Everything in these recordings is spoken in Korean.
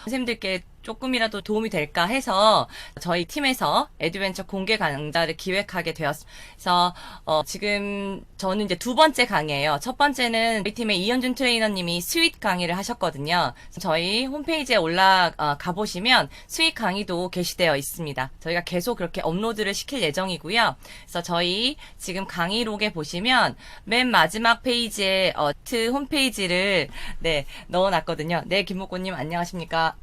선생님들께 조금이라도 도움이 될까 해서 저희 팀에서 에듀벤처 공개 강좌를 기획하게 되었어서 지금 저는 이제 두 번째 강의예요. 첫 번째는 우리 팀의 이현준 트레이너님이 스윗 강의를 하셨거든요. 저희 홈페이지에 올라가 보시면 스윗 강의도 게시되어 있습니다. 저희가 계속 그렇게 업로드를 시킬 예정이고요. 그래서 저희 지금 강의록에 보시면 맨 마지막 페이지에 홈페이지를 넣어놨거든요. 네, 김목고님 안녕하십니까?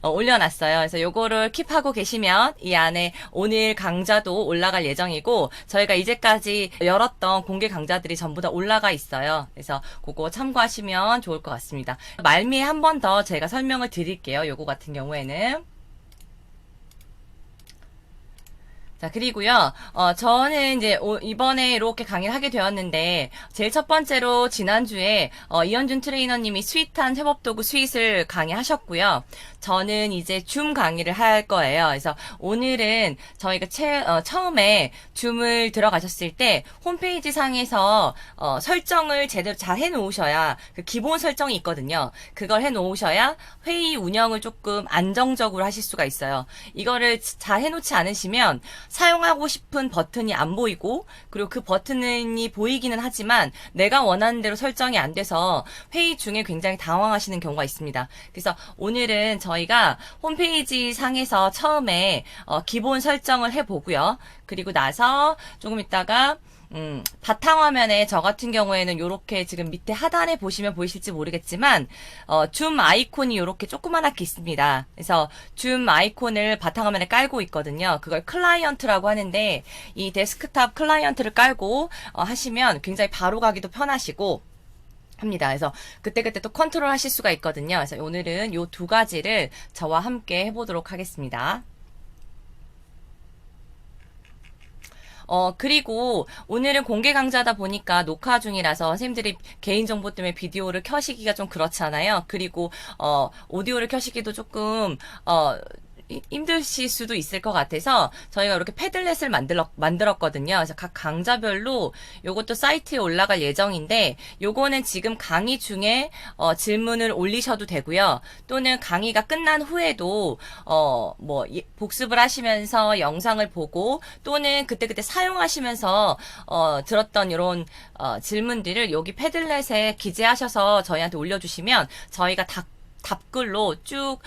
올려놨어요. 그래서 요거를 킵하고 계시면 이 안에 오늘 강좌도 올라갈 예정이고 저희가 이제까지 열었던 공개 강좌들이 전부 다 올라가 있어요. 그래서 그거 참고하시면 좋을 것 같습니다. 말미에 한 번 더 제가 설명을 드릴게요. 요거 같은 경우에는. 자, 그리고요, 저는 이제, 이번에 이렇게 강의를 하게 되었는데, 제일 첫 번째로 지난주에, 이현준 트레이너님이 스윗한 회복도구 스윗을 강의하셨고요. 저는 이제 줌 강의를 할 거예요. 그래서 오늘은 저희가 처음에 줌을 들어가셨을 때, 홈페이지 상에서, 설정을 제대로 잘 해놓으셔야, 그 기본 설정이 있거든요. 그걸 해놓으셔야 회의 운영을 조금 안정적으로 하실 수가 있어요. 이거를 잘 해놓지 않으시면, 사용하고 싶은 버튼이 안 보이고 그리고 그 버튼이 보이기는 하지만 내가 원하는 대로 설정이 안 돼서 회의 중에 굉장히 당황하시는 경우가 있습니다. 그래서 오늘은 저희가 홈페이지 상에서 처음에 기본 설정을 해보고요. 그리고 나서 조금 있다가 바탕화면에 저 같은 경우에는 요렇게 지금 밑에 하단에 보시면 보이실지 모르겠지만, 줌 아이콘이 요렇게 조그만하게 있습니다. 그래서 줌 아이콘을 바탕화면에 깔고 있거든요. 그걸 클라이언트라고 하는데, 이 데스크탑 클라이언트를 깔고, 하시면 굉장히 바로 가기도 편하시고, 합니다. 그래서 그때그때 또 컨트롤 하실 수가 있거든요. 그래서 오늘은 요 두 가지를 저와 함께 해보도록 하겠습니다. 그리고 오늘은 공개 강좌다 보니까 녹화 중이라서 선생님들이 개인정보 때문에 비디오를 켜시기가 좀 그렇잖아요. 그리고, 오디오를 켜시기도 조금, 힘드실 수도 있을 것 같아서 저희가 이렇게 패들렛을 만들었거든요. 그래서 각 강좌별로 요것도 사이트에 올라갈 예정인데 요거는 지금 강의 중에 질문을 올리셔도 되고요. 또는 강의가 끝난 후에도 복습을 하시면서 영상을 보고 또는 그때그때 사용하시면서 들었던 이런 질문들을 여기 패들렛에 기재하셔서 저희한테 올려주시면 저희가 답글로 쭉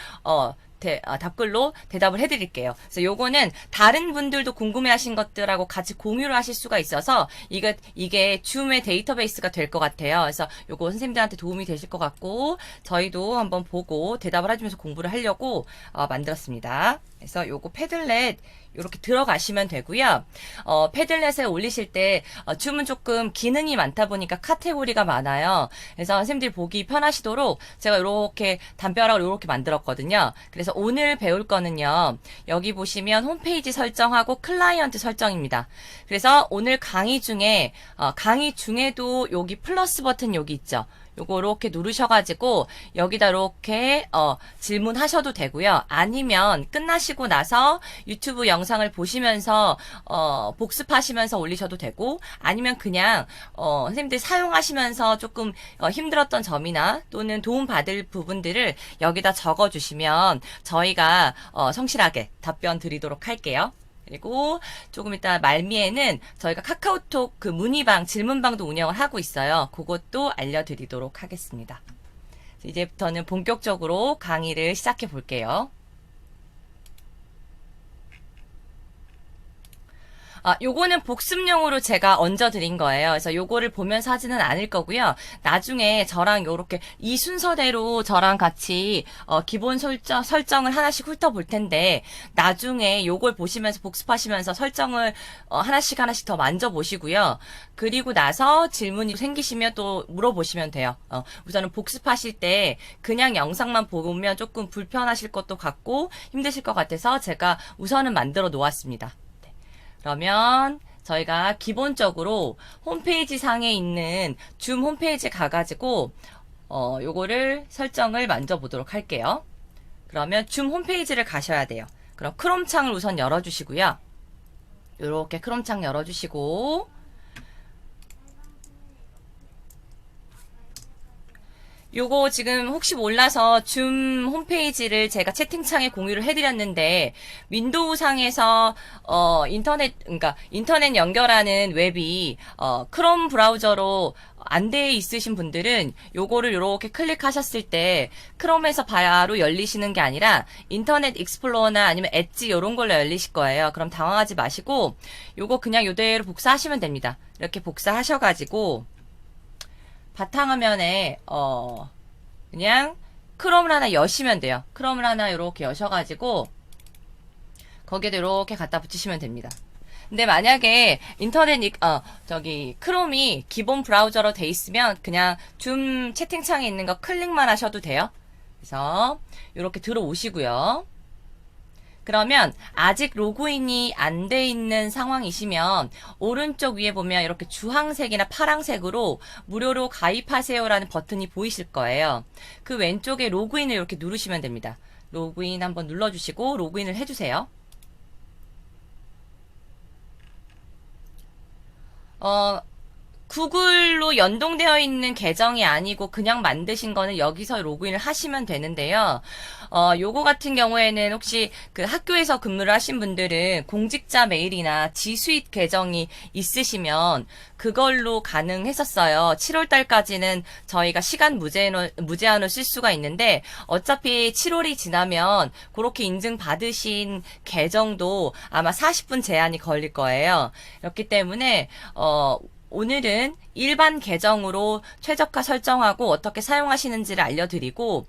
답글로 대답을 해드릴게요. 그래서 요거는 다른 분들도 궁금해하신 것들하고 같이 공유를 하실 수가 있어서 이게 줌의 데이터베이스가 될 것 같아요. 그래서 요거 선생님들한테 도움이 되실 것 같고 저희도 한번 보고 대답을 해주면서 공부를 하려고 만들었습니다. 그래서 요거 패들렛 이렇게 들어가시면 되고요. 패들렛에 올리실 때 줌은 조금 기능이 많다 보니까 카테고리가 많아요. 그래서 선생님들이 보기 편하시도록 제가 이렇게 담벼락을 이렇게 만들었거든요. 그래서 오늘 배울 거는요. 여기 보시면 홈페이지 설정하고 클라이언트 설정입니다. 그래서 오늘 강의 중에도 여기 플러스 버튼 여기 있죠. 요거 이렇게 누르셔가지고 여기다 이렇게 질문하셔도 되고요. 아니면 끝나시고 나서 유튜브 영상을 보시면서 복습하시면서 올리셔도 되고 아니면 그냥 선생님들 사용하시면서 조금 힘들었던 점이나 또는 도움받을 부분들을 여기다 적어주시면 저희가 성실하게 답변 드리도록 할게요. 그리고 조금 이따 말미에는 저희가 카카오톡 그 문의방, 질문방도 운영을 하고 있어요. 그것도 알려드리도록 하겠습니다. 이제부터는 본격적으로 강의를 시작해 볼게요. 요거는 복습용으로 제가 얹어드린 거예요. 그래서 요거를 보면서 하지는 않을 거고요. 나중에 저랑 요렇게 이 순서대로 저랑 같이 기본 설정을 하나씩 훑어볼 텐데 나중에 요걸 보시면서 복습하시면서 설정을 하나씩 더 만져보시고요. 그리고 나서 질문이 생기시면 또 물어보시면 돼요. 우선은 복습하실 때 그냥 영상만 보면 조금 불편하실 것도 같고 힘드실 것 같아서 제가 우선은 만들어 놓았습니다. 그러면 저희가 기본적으로 홈페이지 상에 있는 줌 홈페이지에 가가지고 요거를 설정을 만져보도록 할게요. 그러면 줌 홈페이지를 가셔야 돼요. 그럼 크롬 창을 우선 열어주시고요. 이렇게 크롬 창 열어주시고 요거 지금 혹시 몰라서 줌 홈페이지를 제가 채팅창에 공유를 해드렸는데, 윈도우 상에서, 그러니까 인터넷 연결하는 웹이, 크롬 브라우저로 안 돼 있으신 분들은 요거를 이렇게 클릭하셨을 때, 크롬에서 바로 열리시는 게 아니라, 인터넷 익스플로러나 아니면 엣지 요런 걸로 열리실 거예요. 그럼 당황하지 마시고, 요거 그냥 요대로 복사하시면 됩니다. 이렇게 복사하셔가지고, 바탕화면에 그냥 크롬을 하나 여시면 돼요. 크롬을 하나 이렇게 여셔가지고 거기에도 이렇게 갖다 붙이시면 됩니다. 근데 만약에 크롬이 기본 브라우저로 돼 있으면 그냥 줌 채팅창에 있는 거 클릭만 하셔도 돼요. 그래서 이렇게 들어오시고요. 그러면 아직 로그인이 안 돼 있는 상황이시면 오른쪽 위에 보면 이렇게 주황색이나 파랑색으로 무료로 가입하세요라는 버튼이 보이실 거예요. 그 왼쪽에 로그인을 이렇게 누르시면 됩니다. 로그인 한번 눌러주시고 로그인을 해주세요. 구글로 연동되어 있는 계정이 아니고 그냥 만드신 거는 여기서 로그인을 하시면 되는데요. 요거 같은 경우에는 혹시 그 학교에서 근무를 하신 분들은 공직자 메일이나 지수잇 계정이 있으시면 그걸로 가능했었어요. 7월 달까지는 저희가 시간 무제한으로 쓸 수가 있는데 어차피 7월이 지나면 그렇게 인증 받으신 계정도 아마 40분 제한이 걸릴 거예요. 그렇기 때문에 오늘은 일반 계정으로 최적화 설정하고 어떻게 사용하시는지를 알려드리고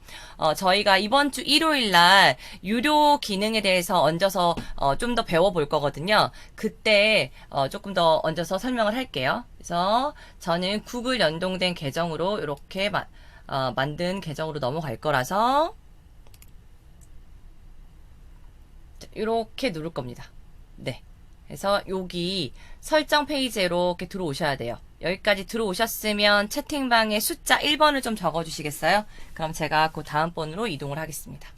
저희가 이번 주 일요일 날 유료 기능에 대해서 얹어서 좀 더 배워볼 거거든요. 그때 조금 더 얹어서 설명을 할게요. 그래서 저는 구글 연동된 계정으로 이렇게 만든 계정으로 넘어갈 거라서 이렇게 누를 겁니다. 네. 그래서 여기 설정 페이지에 이렇게 들어오셔야 돼요. 여기까지 들어오셨으면 채팅방에 숫자 1번을 좀 적어주시겠어요? 그럼 제가 그 다음 번으로 이동을 하겠습니다.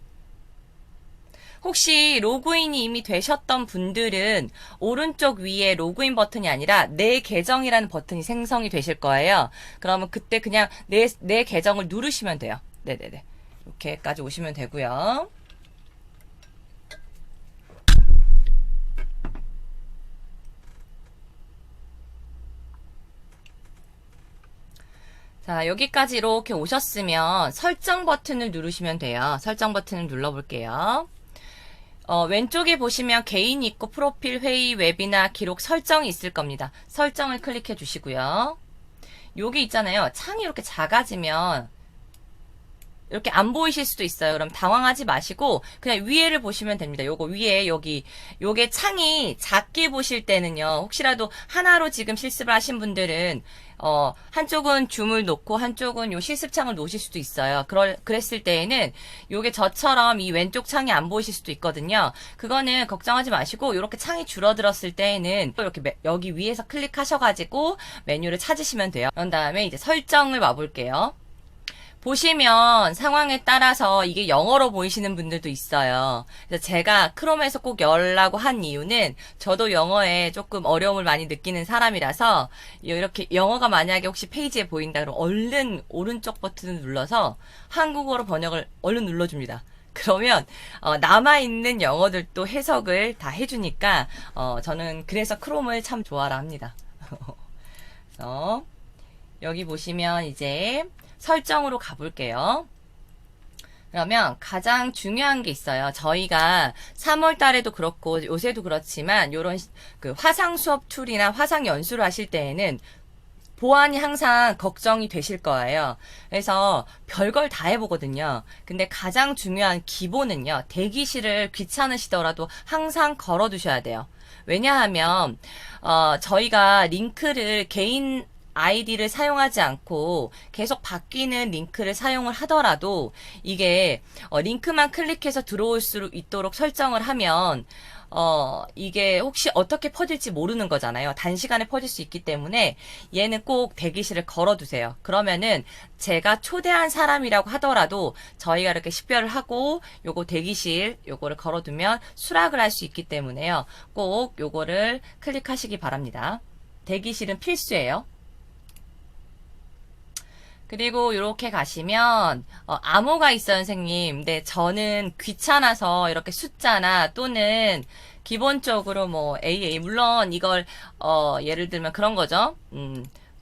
혹시 로그인이 이미 되셨던 분들은 오른쪽 위에 로그인 버튼이 아니라 내 계정이라는 버튼이 생성이 되실 거예요. 그러면 그때 그냥 내 계정을 누르시면 돼요. 네네네. 이렇게까지 오시면 되고요. 자, 여기까지 이렇게 오셨으면 설정 버튼을 누르시면 돼요. 설정 버튼을 눌러볼게요. 왼쪽에 보시면 개인 있고 프로필, 회의, 웨비나, 기록 설정이 있을 겁니다. 설정을 클릭해 주시고요. 여기 있잖아요. 창이 이렇게 작아지면 이렇게 안 보이실 수도 있어요. 그럼 당황하지 마시고 그냥 위에를 보시면 됩니다. 요거 위에 요게 창이 작게 보실 때는요. 혹시라도 하나로 지금 실습을 하신 분들은 한쪽은 줌을 놓고 한쪽은 요 실습창을 놓으실 수도 있어요. 그랬을 때에는 요게 저처럼 이 왼쪽 창이 안 보이실 수도 있거든요. 그거는 걱정하지 마시고 요렇게 창이 줄어들었을 때에는 또 이렇게 여기 위에서 클릭하셔가지고 메뉴를 찾으시면 돼요. 그런 다음에 이제 설정을 와볼게요. 보시면 상황에 따라서 이게 영어로 보이시는 분들도 있어요. 그래서 제가 크롬에서 꼭 열라고 한 이유는 저도 영어에 조금 어려움을 많이 느끼는 사람이라서 이렇게 영어가 만약에 혹시 페이지에 보인다 그러면 얼른 오른쪽 버튼을 눌러서 한국어로 번역을 얼른 눌러줍니다. 그러면 남아있는 영어들도 해석을 다 해주니까 저는 그래서 크롬을 참 좋아라 합니다. 그래서 여기 보시면 이제 설정으로 가볼게요. 그러면 가장 중요한 게 있어요. 저희가 3월 달에도 그렇고 요새도 그렇지만 요런 그 화상 수업 툴이나 화상 연수를 하실 때에는 보안이 항상 걱정이 되실 거예요. 그래서 별걸 다 해보거든요. 근데 가장 중요한 기본은요. 대기실을 귀찮으시더라도 항상 걸어두셔야 돼요. 왜냐하면 저희가 링크를 개인 아이디를 사용하지 않고 계속 바뀌는 링크를 사용을 하더라도 이게 링크만 클릭해서 들어올 수 있도록 설정을 하면 이게 혹시 어떻게 퍼질지 모르는 거잖아요. 단시간에 퍼질 수 있기 때문에 얘는 꼭 대기실을 걸어두세요. 그러면은 제가 초대한 사람이라고 하더라도 저희가 이렇게 식별을 하고 요거 대기실 요거를 걸어두면 수락을 할 수 있기 때문에요. 꼭 요거를 클릭하시기 바랍니다. 대기실은 필수예요. 그리고 이렇게 가시면 암호가 있어요, 선생님. 근데 저는 귀찮아서 이렇게 숫자나 또는 기본적으로 뭐 AA 물론 이걸 예를 들면 그런 거죠.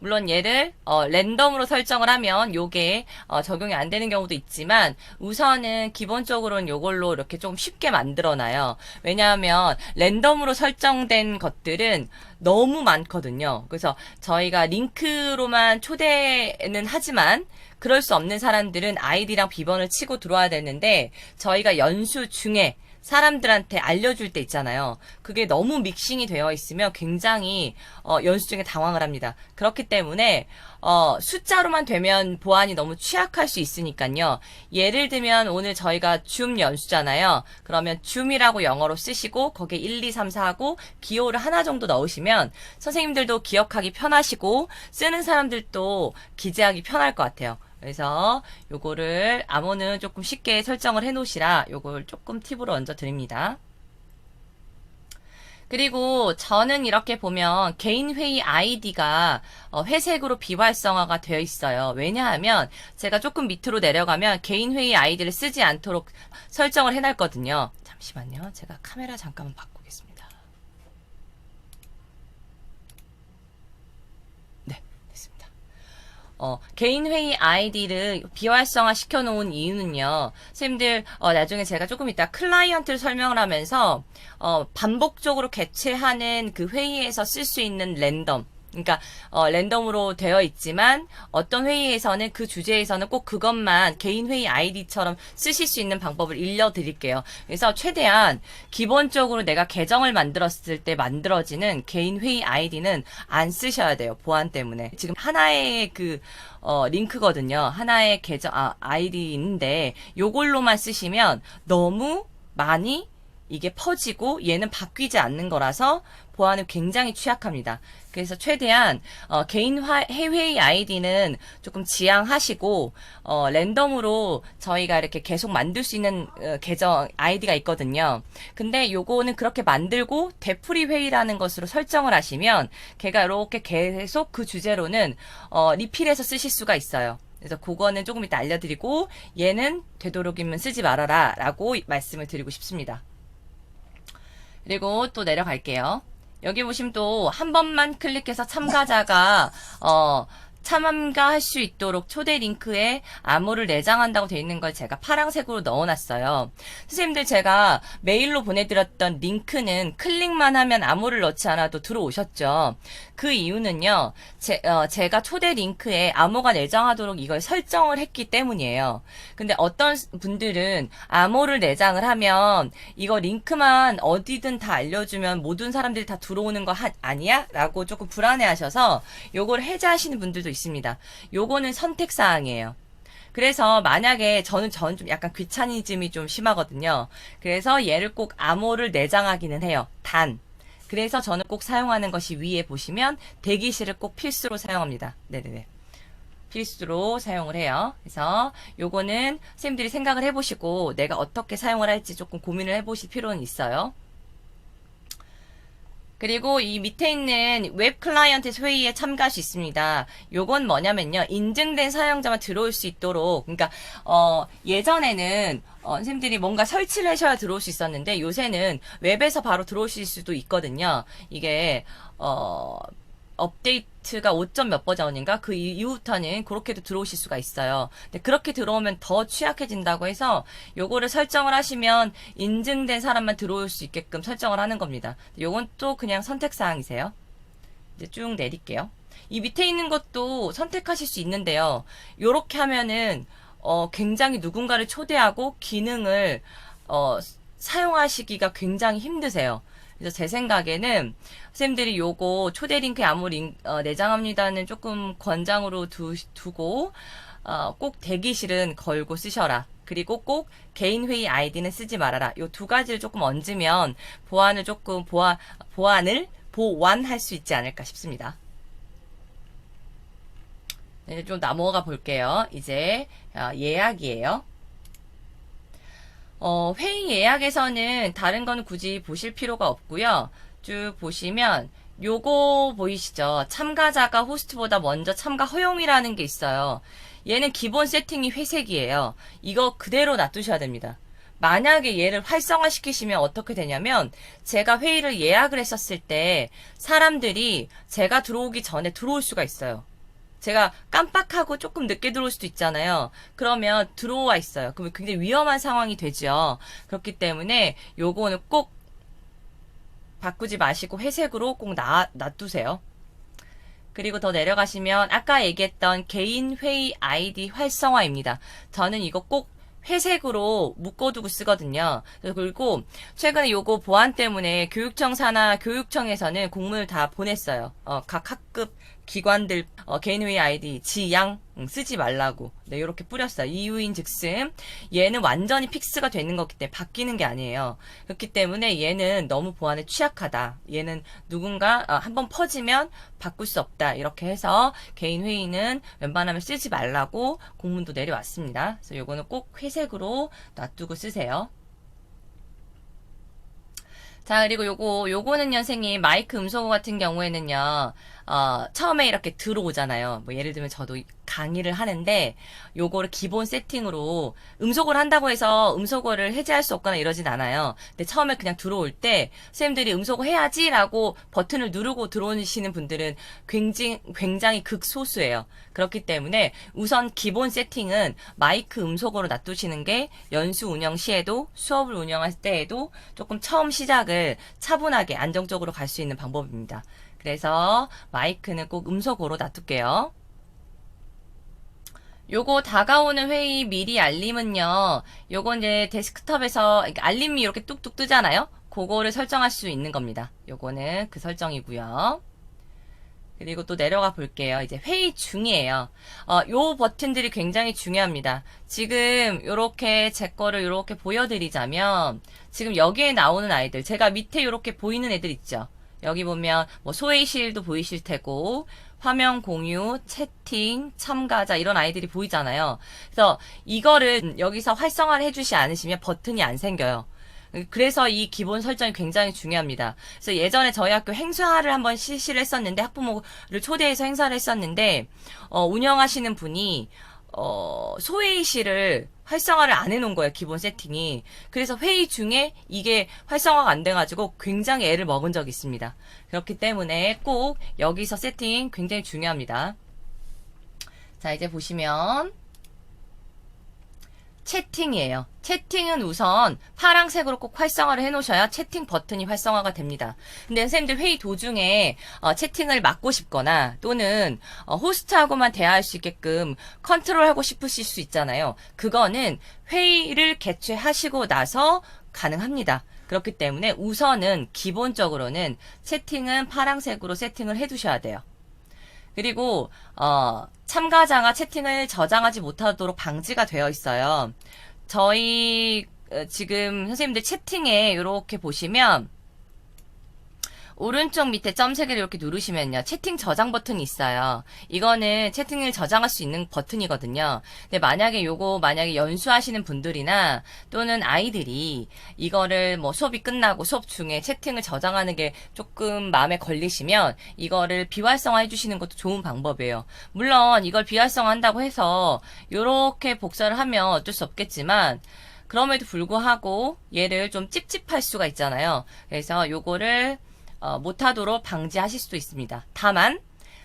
물론 얘를 랜덤으로 설정을 하면 요게 적용이 안 되는 경우도 있지만 우선은 기본적으로는 요걸로 이렇게 좀 쉽게 만들어놔요. 왜냐하면 랜덤으로 설정된 것들은 너무 많거든요. 그래서 저희가 링크로만 초대는 하지만 그럴 수 없는 사람들은 아이디랑 비번을 치고 들어와야 되는데 저희가 연수 중에 사람들한테 알려줄 때 있잖아요. 그게 너무 믹싱이 되어 있으면 굉장히 연수 중에 당황을 합니다. 그렇기 때문에 숫자로만 되면 보안이 너무 취약할 수 있으니까요. 예를 들면 오늘 저희가 줌 연수잖아요. 그러면 줌이라고 영어로 쓰시고 거기에 1, 2, 3, 4하고 기호를 하나 정도 넣으시면 선생님들도 기억하기 편하시고 쓰는 사람들도 기재하기 편할 것 같아요. 그래서 요거를 암호는 조금 쉽게 설정을 해 놓으시라 요걸 조금 팁으로 얹어 드립니다. 그리고 저는 이렇게 보면 개인 회의 아이디가 회색으로 비활성화가 되어 있어요. 왜냐하면 제가 조금 밑으로 내려가면 개인 회의 아이디를 쓰지 않도록 설정을 해놨거든요. 잠시만요. 제가 카메라 잠깐만 바꾸겠습니다. 네, 됐습니다. 개인 회의 아이디를 비활성화 시켜놓은 이유는요. 선생님들 나중에 제가 조금 이따 클라이언트를 설명을 하면서 반복적으로 개최하는 그 회의에서 쓸 수 있는 랜덤 그러니까 랜덤으로 되어 있지만 어떤 회의에서는 그 주제에서는 꼭 그것만 개인 회의 아이디처럼 쓰실 수 있는 방법을 알려드릴게요. 그래서 최대한 기본적으로 내가 계정을 만들었을 때 만들어지는 개인 회의 아이디는 안 쓰셔야 돼요. 보안 때문에. 지금 하나의 그 링크거든요. 하나의 계정 아이디인데 요걸로만 쓰시면 너무 많이 이게 퍼지고 얘는 바뀌지 않는 거라서 보안은 굉장히 취약합니다. 그래서 최대한 개인 회의 아이디는 조금 지양하시고 랜덤으로 저희가 이렇게 계속 만들 수 있는 계정 아이디가 있거든요. 근데 요거는 그렇게 만들고 되풀이 회의라는 것으로 설정을 하시면 걔가 이렇게 계속 그 주제로는 리필해서 쓰실 수가 있어요. 그래서 그거는 조금 이따 알려드리고 얘는 되도록이면 쓰지 말아라 라고 말씀을 드리고 싶습니다. 그리고 또 내려갈게요. 여기 보시면 또 한 번만 클릭해서 참가자가 참가할 수 있도록 초대 링크에 암호를 내장한다고 되어 있는 걸 제가 파란색으로 넣어놨어요. 선생님들 제가 메일로 보내드렸던 링크는 클릭만 하면 암호를 넣지 않아도 들어오셨죠. 그 이유는요. 제가 초대 링크에 암호가 내장하도록 이걸 설정을 했기 때문이에요. 근데 어떤 분들은 암호를 내장을 하면 이거 링크만 어디든 다 알려주면 모든 사람들이 다 들어오는 거 아니야? 라고 조금 불안해하셔서 요걸 해제하시는 분들도 있습니다. 요거는 선택사항이에요. 그래서 만약에 저는 좀 약간 귀차니즘이 좀 심하거든요. 그래서 얘를 꼭 암호를 내장하기는 해요. 그래서 저는 꼭 사용하는 것이 위에 보시면 대기실을 꼭 필수로 사용합니다. 네네네. 필수로 사용을 해요. 그래서 요거는 선생님들이 생각을 해보시고 내가 어떻게 사용을 할지 조금 고민을 해보실 필요는 있어요. 그리고 이 밑에 있는 웹 클라이언트 회의에 참가할 수 있습니다. 요건 뭐냐면요. 인증된 사용자만 들어올 수 있도록 그러니까 예전에는 선생님들이 뭔가 설치를 하셔야 들어올 수 있었는데 요새는 웹에서 바로 들어오실 수도 있거든요. 이게 업데이트가 5. 몇 버전인가? 그 이후부터는 그렇게도 들어오실 수가 있어요. 근데 그렇게 들어오면 더 취약해진다고 해서 요거를 설정을 하시면 인증된 사람만 들어올 수 있게끔 설정을 하는 겁니다. 요건 또 그냥 선택사항이세요. 이제 쭉 내릴게요. 이 밑에 있는 것도 선택하실 수 있는데요. 요렇게 하면은 굉장히 누군가를 초대하고 기능을 사용하시기가 굉장히 힘드세요. 그래서 제 생각에는 선생님들이 요거 초대 링크에 암호 내장합니다는 조금 권장으로 두고 꼭 대기실은 걸고 쓰셔라. 그리고 꼭 개인 회의 아이디는 쓰지 말아라. 요 두 가지를 조금 얹으면 보안을 조금 보완할 수 있지 않을까 싶습니다. 네, 좀 넘어가 볼게요. 이제 예약이에요. 회의 예약에서는 다른 거는 굳이 보실 필요가 없고요. 쭉 보시면 요거 보이시죠? 참가자가 호스트보다 먼저 참가 허용이라는 게 있어요. 얘는 기본 세팅이 회색이에요. 이거 그대로 놔두셔야 됩니다. 만약에 얘를 활성화시키시면 어떻게 되냐면 제가 회의를 예약을 했었을 때 사람들이 제가 들어오기 전에 들어올 수가 있어요. 제가 깜빡하고 조금 늦게 들어올 수도 있잖아요. 그러면 들어와 있어요. 그러면 굉장히 위험한 상황이 되죠. 그렇기 때문에 요거는 꼭 바꾸지 마시고 회색으로 꼭 놔두세요. 그리고 더 내려가시면 아까 얘기했던 개인 회의 아이디 활성화입니다. 저는 이거 꼭 회색으로 묶어두고 쓰거든요. 그리고 최근에 요거 보안 때문에 교육청 산하 교육청에서는 공문을 다 보냈어요. 각 학급 기관들 개인회의 아이디 지양 쓰지 말라고 이렇게 뿌렸어요. 이유인 즉슨 얘는 완전히 픽스가 되는 거기 때문에 바뀌는 게 아니에요. 그렇기 때문에 얘는 너무 보안에 취약하다. 얘는 누군가 한번 퍼지면 바꿀 수 없다. 이렇게 해서 개인회의는 웬만하면 쓰지 말라고 공문도 내려왔습니다. 그래서 요거는 꼭 회색으로 놔두고 쓰세요. 자, 그리고 요거는 선생님, 마이크 음소거 같은 경우에는요, 처음에 이렇게 들어오잖아요. 뭐, 예를 들면 저도 강의를 하는데, 요거를 기본 세팅으로 음소거를 한다고 해서 음소거를 해제할 수 없거나 이러진 않아요. 근데 처음에 그냥 들어올 때, 선생님들이 음소거 해야지 라고 버튼을 누르고 들어오시는 분들은 굉장히 극소수예요. 그렇기 때문에 우선 기본 세팅은 마이크 음소거로 놔두시는 게 연수 운영 시에도 수업을 운영할 때에도 조금 처음 시작을 차분하게 안정적으로 갈 수 있는 방법입니다. 그래서 마이크는 꼭 음소거로 놔둘게요. 요거 다가오는 회의 미리 알림은요. 요거 이제 데스크톱에서 알림이 이렇게 뚝뚝 뜨잖아요. 그거를 설정할 수 있는 겁니다. 요거는 그 설정이고요. 그리고 또 내려가 볼게요. 이제 회의 중이에요. 요 버튼들이 굉장히 중요합니다. 지금 요렇게 제 거를 요렇게 보여드리자면 지금 여기에 나오는 아이들 제가 밑에 요렇게 보이는 애들 있죠. 여기 보면 뭐 소회의실도 보이실 테고 화면 공유, 채팅, 참가자 이런 아이들이 보이잖아요. 그래서 이거를 여기서 활성화를 해주지 않으시면 버튼이 안 생겨요. 그래서 이 기본 설정이 굉장히 중요합니다. 그래서 예전에 저희 학교 행사를 한번 실시를 했었는데 학부모를 초대해서 행사를 했었는데 운영하시는 분이 소회의실을 활성화를 안 해놓은 거예요. 기본 세팅이. 그래서 회의 중에 이게 활성화가 안 돼가지고 굉장히 애를 먹은 적이 있습니다. 그렇기 때문에 꼭 여기서 세팅 굉장히 중요합니다. 자, 이제 보시면 채팅이에요. 채팅은 우선 파란색으로 꼭 활성화를 해놓으셔야 채팅 버튼이 활성화가 됩니다. 근데 선생님들 회의 도중에 채팅을 막고 싶거나 또는 호스트하고만 대화할 수 있게끔 컨트롤하고 싶으실 수 있잖아요. 그거는 회의를 개최하시고 나서 가능합니다. 그렇기 때문에 우선은 기본적으로는 채팅은 파란색으로 세팅을 해두셔야 돼요. 그리고 참가자가 채팅을 저장하지 못하도록 방지가 되어 있어요. 저희 지금 선생님들 채팅에 이렇게 보시면 오른쪽 밑에 점 3개를 이렇게 누르시면요. 채팅 저장 버튼이 있어요. 이거는 채팅을 저장할 수 있는 버튼이거든요. 근데 만약에 연수하시는 분들이나 또는 아이들이 이거를 뭐 수업이 끝나고 수업 중에 채팅을 저장하는 게 조금 마음에 걸리시면 이거를 비활성화 해주시는 것도 좋은 방법이에요. 물론 이걸 비활성화 한다고 해서 이렇게 복사를 하면 어쩔 수 없겠지만 그럼에도 불구하고 얘를 좀 찝찝할 수가 있잖아요. 그래서 요거를 못하도록 방지하실 수도 있습니다. 다만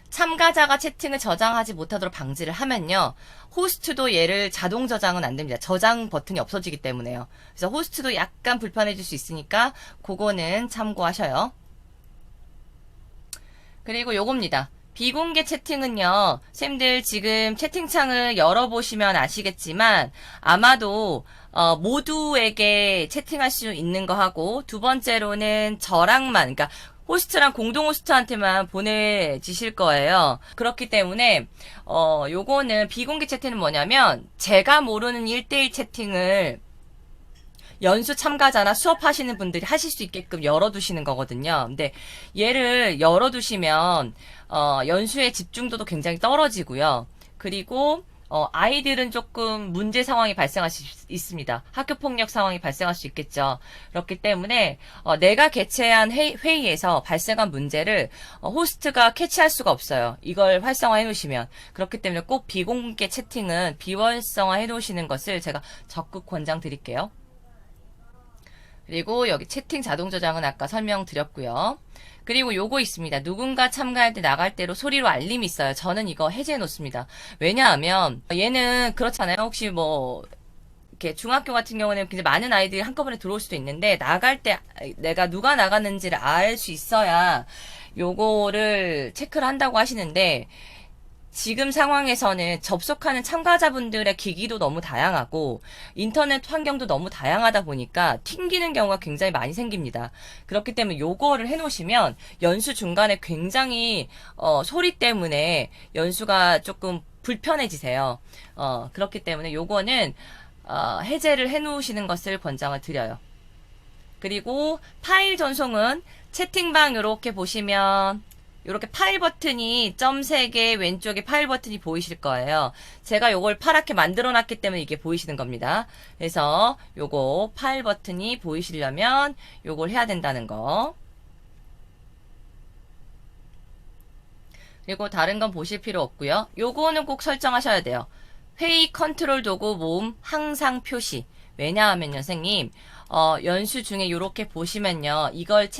참가자가 채팅을 저장하지 못하도록 방지를 하면요. 호스트도 얘를 자동 저장은 안 됩니다. 저장 버튼이 없어지기 때문에요. 그래서 호스트도 약간 불편해질 수 있으니까 그거는 참고하셔요. 그리고 요겁니다. 비공개 채팅은요. 쌤들 지금 채팅창을 열어보시면 아시겠지만 아마도 모두에게 채팅할 수 있는 거 하고 두 번째로는 저랑만 그러니까 호스트랑 공동 호스트한테만 보내지실 거예요. 그렇기 때문에 요거는 비공개 채팅은 뭐냐면 제가 모르는 1대1 채팅을 연수 참가자나 수업하시는 분들이 하실 수 있게끔 열어두시는 거거든요. 근데 얘를 열어두시면 연수의 집중도도 굉장히 떨어지고요. 그리고 아이들은 조금 문제 상황이 발생할 수 있습니다. 학교 폭력 상황이 발생할 수 있겠죠. 그렇기 때문에 내가 개최한 회의에서 발생한 문제를 호스트가 캐치할 수가 없어요. 이걸 활성화해 놓으시면. 그렇기 때문에 꼭 비공개 채팅은 비활성화해 놓으시는 것을 제가 적극 권장드릴게요. 그리고 여기 채팅 자동 저장은 아까 설명드렸고요. 그리고 요거 있습니다. 누군가 참가할 때 나갈 때로 소리로 알림이 있어요. 저는 이거 해제해 놓습니다. 왜냐하면 얘는 그렇잖아요. 혹시 뭐 이렇게 중학교 같은 경우는 굉장히 많은 아이들이 한꺼번에 들어올 수도 있는데 나갈 때 내가 누가 나갔는지를 알 수 있어야 요거를 체크를 한다고 하시는데 지금 상황에서는 접속하는 참가자분들의 기기도 너무 다양하고 인터넷 환경도 너무 다양하다 보니까 튕기는 경우가 굉장히 많이 생깁니다. 그렇기 때문에 요거를 해놓으시면 연수 중간에 굉장히 소리 때문에 연수가 조금 불편해지세요. 그렇기 때문에 요거는 해제를 해놓으시는 것을 권장을 드려요. 그리고 파일 전송은 채팅방 이렇게 보시면 이렇게 파일 버튼이 점 3개 왼쪽에 파일 버튼이 보이실 거예요. 제가 요걸 파랗게 만들어 놨기 때문에 이게 보이시는 겁니다. 그래서 요거 파일 버튼이 보이시려면 요걸 해야 된다는 거. 그리고 다른 건 보실 필요 없고요. 요거는 꼭 설정하셔야 돼요. 회의 컨트롤 도구 모음 항상 표시. 왜냐하면요, 선생님, 연수 중에 요렇게 보시면요, 이걸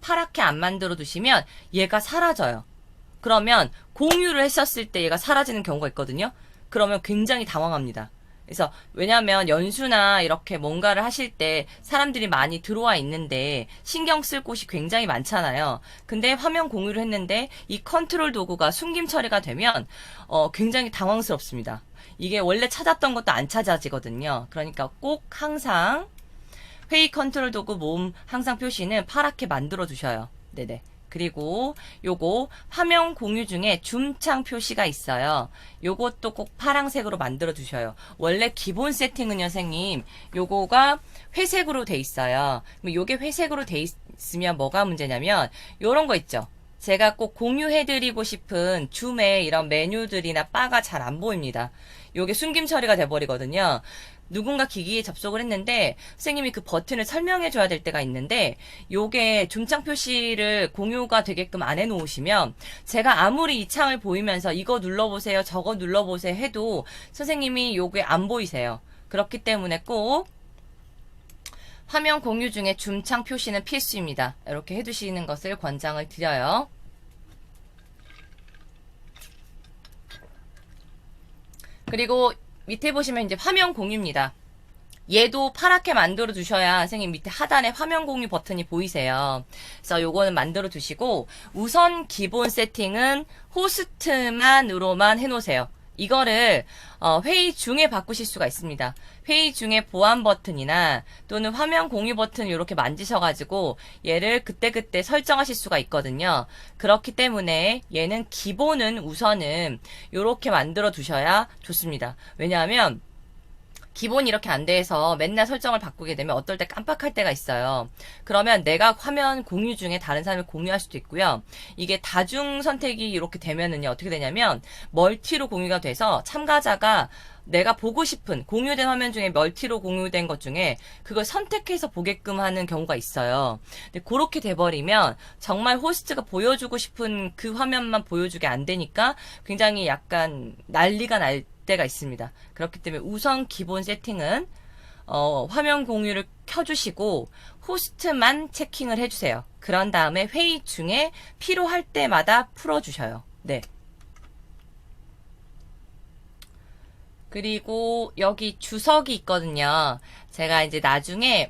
파랗게 안 만들어 두시면 얘가 사라져요. 그러면 공유를 했었을 때 얘가 사라지는 경우가 있거든요. 그러면 굉장히 당황합니다. 그래서 왜냐하면 연수나 이렇게 뭔가를 하실 때 사람들이 많이 들어와 있는데 신경 쓸 곳이 굉장히 많잖아요. 근데 화면 공유를 했는데 이 컨트롤 도구가 숨김 처리가 되면 굉장히 당황스럽습니다. 이게 원래 찾았던 것도 안 찾아지거든요. 그러니까 꼭 항상 회의 컨트롤 도구 모음 항상 표시는 파랗게 만들어 두셔요. 네네. 그리고 요거 화면 공유 중에 줌창 표시가 있어요. 요것도 꼭 파란색으로 만들어 두셔요. 원래 기본 세팅은 선생님 요거가 회색으로 돼 있어요. 요게 회색으로 돼 있으면 뭐가 문제냐면 요런 거 있죠. 제가 꼭 공유해드리고 싶은 줌의 이런 메뉴들이나 바가 잘 안 보입니다. 요게 숨김 처리가 돼버리거든요. 누군가 기기에 접속을 했는데 선생님이 그 버튼을 설명해 줘야 될 때가 있는데 요게 줌창 표시를 공유가 되게끔 안 해놓으시면 제가 아무리 이 창을 보이면서 이거 눌러보세요 저거 눌러보세요 해도 선생님이 요게 안 보이세요. 그렇기 때문에 꼭 화면 공유 중에 줌창 표시는 필수입니다. 이렇게 해두시는 것을 권장을 드려요. 그리고 밑에 보시면 이제 화면 공유입니다. 얘도 파랗게 만들어 두셔야 선생님 밑에 하단에 화면 공유 버튼이 보이세요. 그래서 요거는 만들어 두시고 우선 기본 세팅은 호스트만으로만 해놓으세요. 이거를 회의 중에 바꾸실 수가 있습니다. 회의 중에 보안 버튼이나 또는 화면 공유 버튼 이렇게 만지셔가지고 얘를 그때그때 설정하실 수가 있거든요. 그렇기 때문에 얘는 기본은 우선은 이렇게 만들어 두셔야 좋습니다. 왜냐하면 기본이 이렇게 안 돼서 맨날 설정을 바꾸게 되면 어떨 때 깜빡할 때가 있어요. 그러면 내가 화면 공유 중에 다른 사람을 공유할 수도 있고요. 이게 다중 선택이 이렇게 되면은요, 어떻게 되냐면 멀티로 공유가 돼서 참가자가 내가 보고 싶은 공유된 화면 중에 멀티로 공유된 것 중에 그걸 선택해서 보게끔 하는 경우가 있어요. 근데 그렇게 돼버리면 정말 호스트가 보여주고 싶은 그 화면만 보여주게 안 되니까 굉장히 약간 난리가 날 때가 있습니다. 그렇기 때문에 우선 기본 세팅은 화면 공유를 켜주시고 호스트만 체킹을 해주세요. 그런 다음에 회의 중에 필요할 때마다 풀어주셔요. 네. 그리고 여기 주석이 있거든요. 제가 이제 나중에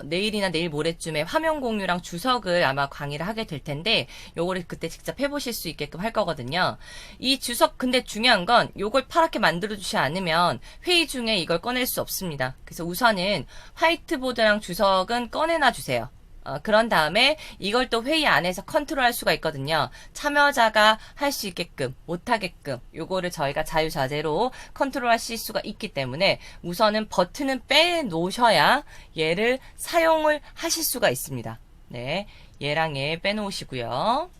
내일이나 내일 모레쯤에 화면 공유랑 주석을 아마 강의를 하게 될 텐데 요거를 그때 직접 해보실 수 있게끔 할 거거든요. 이 주석 근데 중요한 건 요걸 파랗게 만들어 주지 않으면 회의 중에 이걸 꺼낼 수 없습니다. 그래서 우선은 화이트보드랑 주석은 꺼내놔 주세요. 그런 다음에 이걸 또 회의 안에서 컨트롤할 수가 있거든요. 참여자가 할 수 있게끔 못하게끔 요거를 저희가 자유자재로 컨트롤하실 수가 있기 때문에 우선은 버튼은 빼놓으셔야 얘를 사용을 하실 수가 있습니다. 네, 얘랑 얘 빼놓으시고요.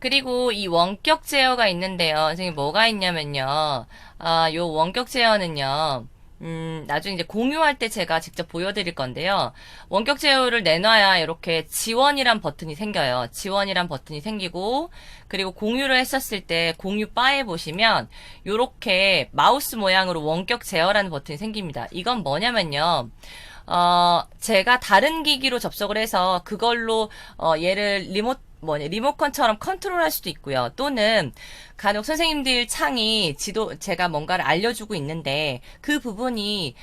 그리고 이 원격 제어가 있는데요. 선생님 뭐가 있냐면요. 요 원격 제어는요. 나중에 이제 공유할 때 제가 직접 보여드릴 건데요. 원격 제어를 내놔야 이렇게 지원이란 버튼이 생겨요. 지원이란 버튼이 생기고, 그리고 공유를 했었을 때 공유 바에 보시면 이렇게 마우스 모양으로 원격 제어라는 버튼이 생깁니다. 이건 뭐냐면요. 제가 다른 기기로 접속을 해서 그걸로, 얘를 리모컨처럼 컨트롤할 수도 있고요. 또는 간혹 선생님들 창이 제가 뭔가를 알려주고 있는데 그 부분이,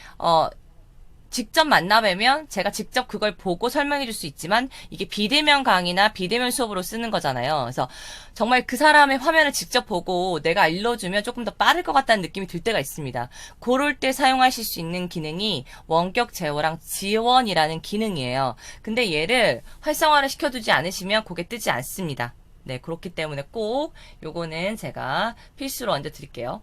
직접 만나뵈면 제가 직접 그걸 보고 설명해 줄 수 있지만 이게 비대면 강의나 비대면 수업으로 쓰는 거잖아요. 그래서 정말 그 사람의 화면을 직접 보고 내가 알려주면 조금 더 빠를 것 같다는 느낌이 들 때가 있습니다. 그럴 때 사용하실 수 있는 기능이 원격 제어랑 지원이라는 기능이에요. 근데 얘를 활성화를 시켜두지 않으시면 그게 뜨지 않습니다. 네, 그렇기 때문에 꼭 요거는 제가 필수로 얹어 드릴게요.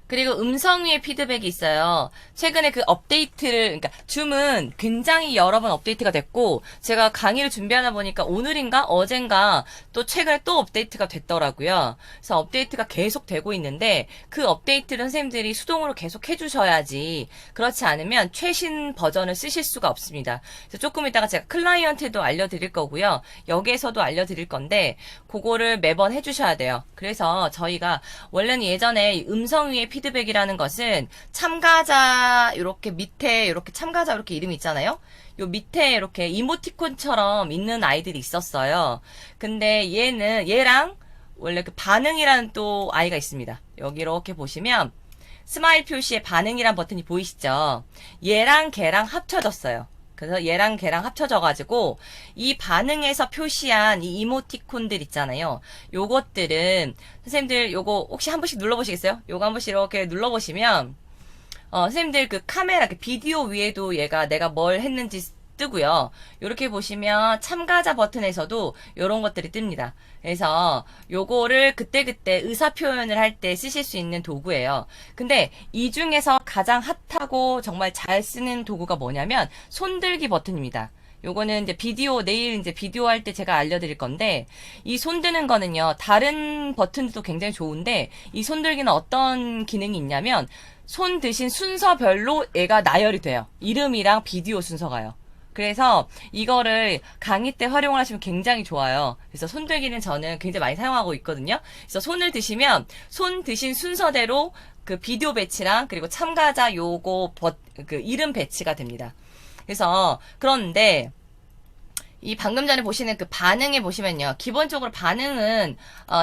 그리고 음성 위의 피드백이 있어요. 최근에 그 업데이트를, 그러니까 줌은 굉장히 여러 번 업데이트가 됐고, 제가 강의를 준비하다 보니까 오늘인가 어젠가 또 최근에 또 업데이트가 됐더라고요. 그래서 업데이트가 계속 되고 있는데, 그 업데이트를 선생님들이 수동으로 계속 해주셔야지, 그렇지 않으면 최신 버전을 쓰실 수가 없습니다. 그래서 조금 이따가 제가 클라이언트도 알려드릴 거고요. 여기에서도 알려드릴 건데, 그거를 매번 해주셔야 돼요. 그래서 저희가 원래는 예전에 음성 위의 피드백이라는 것은 참가자 이렇게 밑에 이렇게 참가자 이렇게 이름이 있잖아요. 요 밑에 이렇게 이모티콘처럼 있는 아이들이 있었어요. 근데 얘랑 원래 그 반응이라는 또 아이가 있습니다. 여기 이렇게 보시면 스마일 표시에 반응이란 버튼이 보이시죠? 얘랑 걔랑 합쳐졌어요. 그래서 얘랑 걔랑 합쳐져가지고 이 반응에서 표시한 이 이모티콘들 있잖아요. 요것들은 선생님들 요거 혹시 한 번씩 눌러보시겠어요? 요거 한 번씩 이렇게 눌러보시면 선생님들 그 카메라 그 비디오 위에도 얘가 내가 뭘 했는지 뜨고요. 이렇게 보시면 참가자 버튼에서도 이런 것들이 뜹니다. 그래서 요거를 그때그때 의사 표현을 할 때 쓰실 수 있는 도구예요. 근데 이 중에서 가장 핫하고 정말 잘 쓰는 도구가 뭐냐면 손들기 버튼입니다. 요거는 이제 내일 이제 비디오 할 때 제가 알려드릴 건데, 이 손드는 거는요, 다른 버튼도 굉장히 좋은데, 이 손들기는 어떤 기능이 있냐면, 손 드신 순서별로 얘가 나열이 돼요. 이름이랑 비디오 순서가요. 그래서 이거를 강의 때 활용을 하시면 굉장히 좋아요. 그래서 손들기는 저는 굉장히 많이 사용하고 있거든요. 그래서 손을 드시면 손 드신 순서대로 그 비디오 배치랑 그리고 참가자 그 이름 배치가 됩니다. 그래서 그런데 이 방금 전에 보시는 그 반응에 보시면요. 기본적으로 반응은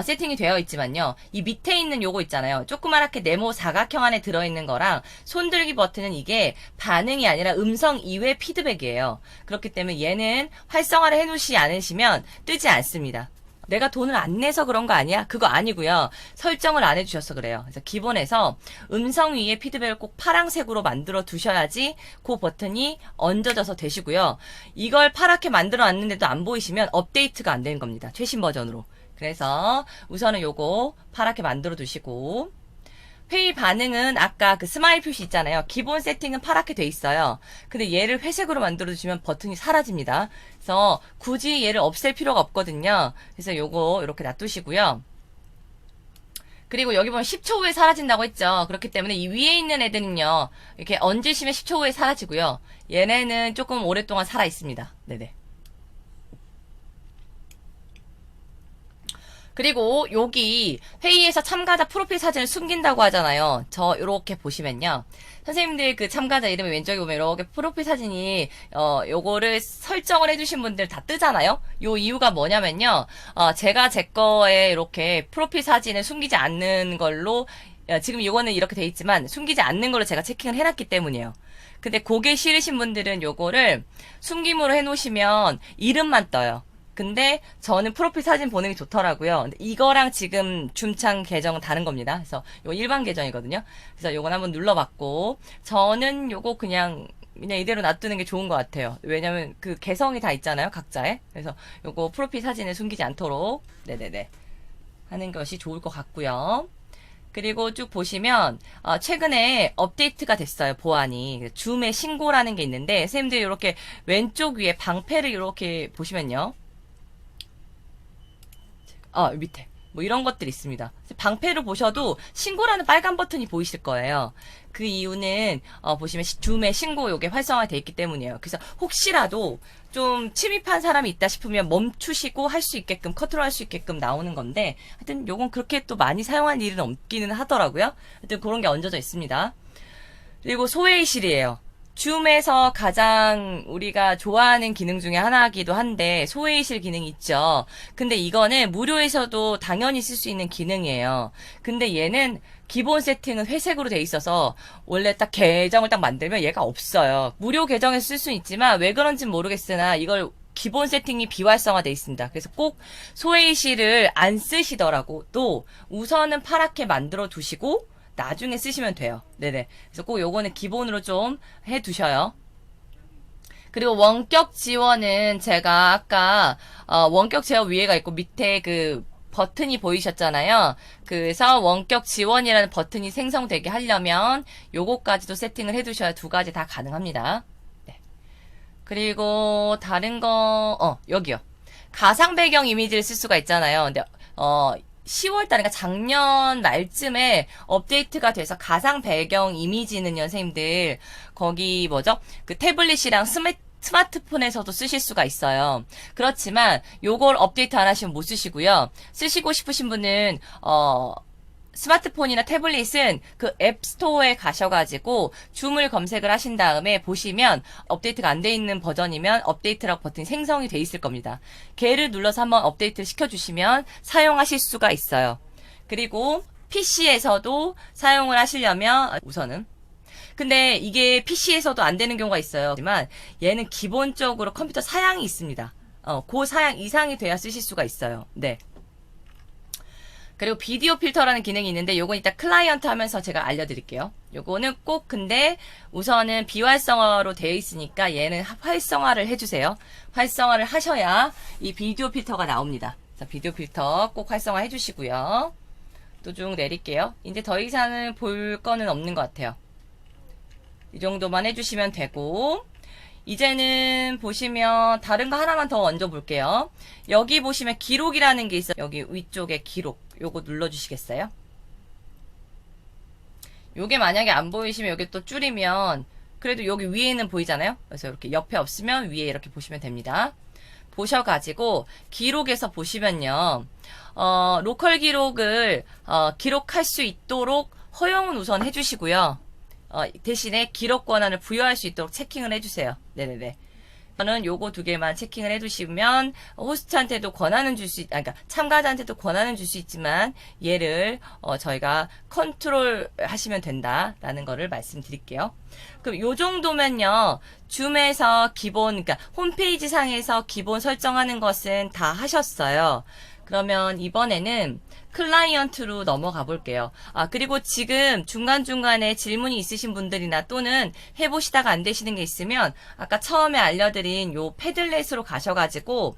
세팅이 되어 있지만요. 이 밑에 있는 요거 있잖아요. 조그맣게 네모 사각형 안에 들어있는 거랑 손들기 버튼은 이게 반응이 아니라 음성 이외 피드백이에요. 그렇기 때문에 얘는 활성화를 해놓으시지 않으시면 뜨지 않습니다. 내가 돈을 안 내서 그런 거 아니야? 그거 아니고요. 설정을 안 해주셔서 그래요. 그래서 기본에서 음성 위에 피드백을 꼭 파란색으로 만들어 두셔야지 그 버튼이 얹어져서 되시고요. 이걸 파랗게 만들어 놨는데도 안 보이시면 업데이트가 안 되는 겁니다. 최신 버전으로. 그래서 우선은 요거 파랗게 만들어 두시고, 회의 반응은 아까 그 스마일 표시 있잖아요. 기본 세팅은 파랗게 돼 있어요. 근데 얘를 회색으로 만들어주시면 버튼이 사라집니다. 그래서 굳이 얘를 없앨 필요가 없거든요. 그래서 요거 이렇게 놔두시고요. 그리고 여기 보면 10초 후에 사라진다고 했죠. 그렇기 때문에 이 위에 있는 애들은요, 이렇게 얹으시면 10초 후에 사라지고요. 얘네는 조금 오랫동안 살아 있습니다. 네네. 그리고 여기 회의에서 참가자 프로필 사진을 숨긴다고 하잖아요. 저 요렇게 보시면요. 선생님들 그 참가자 이름이 왼쪽에 보면 이렇게 프로필 사진이 요거를 설정을 해주신 분들 다 뜨잖아요. 요 이유가 뭐냐면요. 제가 제 거에 이렇게 프로필 사진을 숨기지 않는 걸로, 지금 요거는 이렇게 돼 있지만 숨기지 않는 걸로 제가 체킹을 해놨기 때문이에요. 근데 그게 싫으신 분들은 요거를 숨김으로 해놓으시면 이름만 떠요. 근데 저는 프로필 사진 보는 게 좋더라고요. 근데 이거랑 지금 줌창 계정은 다른 겁니다. 그래서 요 일반 계정이거든요. 그래서 요건 한번 눌러봤고, 저는 요거 그냥 이대로 놔두는 게 좋은 것 같아요. 왜냐면 그 개성이 다 있잖아요, 각자의. 그래서 요거 프로필 사진을 숨기지 않도록 네네네 하는 것이 좋을 것 같고요. 그리고 쭉 보시면 최근에 업데이트가 됐어요. 보안이 줌의 신고라는 게 있는데, 선생님들이 이렇게 왼쪽 위에 방패를 이렇게 보시면요, 밑에. 뭐 이런 것들이 있습니다. 방패를 보셔도 신고라는 빨간 버튼이 보이실 거예요. 그 이유는 보시면 줌의 신고 요게 활성화되어 있기 때문이에요. 그래서 혹시라도 좀 침입한 사람이 있다 싶으면 멈추시고 할 수 있게끔 컨트롤할 수 있게끔 나오는 건데 하여튼 요건 그렇게 또 많이 사용할 일은 없기는 하더라고요. 하여튼 그런 게 얹어져 있습니다. 그리고 소회의실이에요. 줌에서 가장 우리가 좋아하는 기능 중에 하나이기도 한데 소회의실 기능이 있죠. 근데 이거는 무료에서도 당연히 쓸 수 있는 기능이에요. 근데 얘는 기본 세팅은 회색으로 돼 있어서 원래 딱 계정을 딱 만들면 얘가 없어요. 무료 계정에서 쓸 수는 있지만 왜 그런지는 모르겠으나 이걸 기본 세팅이 비활성화돼 있습니다. 그래서 꼭 소회의실을 안 쓰시더라고 또 우선은 파랗게 만들어 두시고 나중에 쓰시면 돼요. 네네. 그래서 꼭 요거는 기본으로 좀 해두셔요. 그리고 원격 지원은 제가 아까 원격 지원 위에가 있고 밑에 그 버튼이 보이셨잖아요. 그래서 원격 지원이라는 버튼이 생성되게 하려면 요거까지도 세팅을 해두셔야 두 가지 다 가능합니다. 네. 그리고 다른 거 여기요. 가상 배경 이미지를 쓸 수가 있잖아요. 근데 10월달, 그러니까 작년 말쯤에 업데이트가 돼서 가상 배경 이미지는요, 선생님들, 거기 뭐죠? 그 태블릿이랑 스마트폰에서도 쓰실 수가 있어요. 그렇지만 요걸 업데이트 안 하시면 못 쓰시고요. 쓰시고 싶으신 분은 스마트폰이나 태블릿은 그 앱스토어에 가셔가지고 줌을 검색을 하신 다음에 보시면 업데이트가 안 돼 있는 버전이면 업데이트라고 버튼이 생성이 돼 있을 겁니다. 걔를 눌러서 한번 업데이트를 시켜주시면 사용하실 수가 있어요. 그리고 PC에서도 사용을 하시려면 우선은 근데 이게 PC에서도 안 되는 경우가 있어요. 하지만 얘는 기본적으로 컴퓨터 사양이 있습니다. 그 사양 이상이 돼야 쓰실 수가 있어요. 네. 그리고 비디오 필터라는 기능이 있는데 요건 이따 클라이언트 하면서 제가 알려드릴게요. 요거는 꼭 근데 우선은 비활성화로 되어 있으니까 얘는 활성화를 해주세요. 활성화를 하셔야 이 비디오 필터가 나옵니다. 자, 비디오 필터 꼭 활성화 해주시고요. 또 쭉 내릴게요. 이제 더 이상은 볼 거는 없는 것 같아요. 이 정도만 해주시면 되고 이제는 보시면 다른 거 하나만 더 얹어 볼게요. 여기 보시면 기록이라는 게 있어요. 여기 위쪽에 기록 요거 눌러주시겠어요? 요게 만약에 안 보이시면 여기 또 줄이면 그래도 여기 위에는 보이잖아요. 그래서 이렇게 옆에 없으면 위에 이렇게 보시면 됩니다. 보셔가지고 기록에서 보시면요. 로컬 기록을 기록할 수 있도록 허용은 우선 해주시고요. 대신에 기록 권한을 부여할 수 있도록 체킹을 해주세요. 네네네. 저는 요거 두 개만 체킹을 해두시면 호스트한테도 권한은 줄 수 그러니까 참가자한테도 권한은 줄 수 있지만 얘를 저희가 컨트롤 하시면 된다라는 거를 말씀드릴게요. 그럼 요 정도면요. 줌에서 기본 그러니까 홈페이지 상에서 기본 설정하는 것은 다 하셨어요. 그러면 이번에는 클라이언트로 넘어가 볼게요. 그리고 지금 중간중간에 질문이 있으신 분들이나 또는 해보시다가 안 되시는 게 있으면 아까 처음에 알려드린 요 패들렛으로 가셔가지고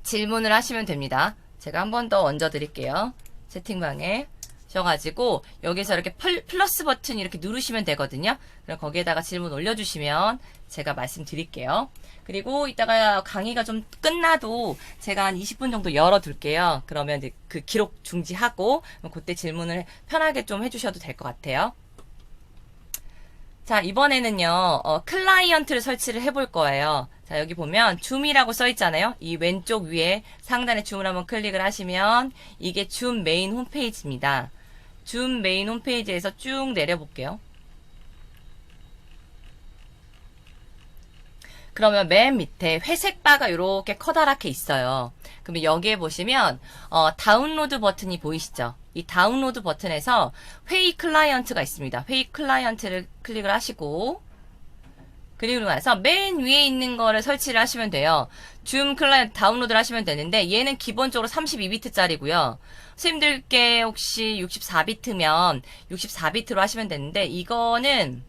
질문을 하시면 됩니다. 제가 한 번 더 얹어 드릴게요. 채팅방에 셔가지고 여기서 이렇게 플러스 버튼 이렇게 누르시면 되거든요. 그럼 거기에다가 질문 올려주시면 제가 말씀드릴게요. 그리고 이따가 강의가 좀 끝나도 제가 한 20분 정도 열어둘게요. 그러면 이제 그 기록 중지하고 그때 질문을 편하게 좀 해주셔도 될 것 같아요. 자, 이번에는요, 클라이언트를 설치를 해볼 거예요. 자, 여기 보면 줌이라고 써 있잖아요. 이 왼쪽 위에 상단에 줌을 한번 클릭을 하시면 이게 줌 메인 홈페이지입니다. 줌 메인 홈페이지에서 쭉 내려볼게요. 그러면 맨 밑에 회색 바가 이렇게 커다랗게 있어요. 그러면 여기에 보시면 다운로드 버튼이 보이시죠? 이 다운로드 버튼에서 회의 클라이언트가 있습니다. 회의 클라이언트를 클릭을 하시고 그리고 나서 맨 위에 있는 거를 설치를 하시면 돼요. 줌 클라이언트 다운로드를 하시면 되는데 얘는 기본적으로 32비트짜리고요. 선생님들께 혹시 64비트면 64비트로 하시면 되는데 이거는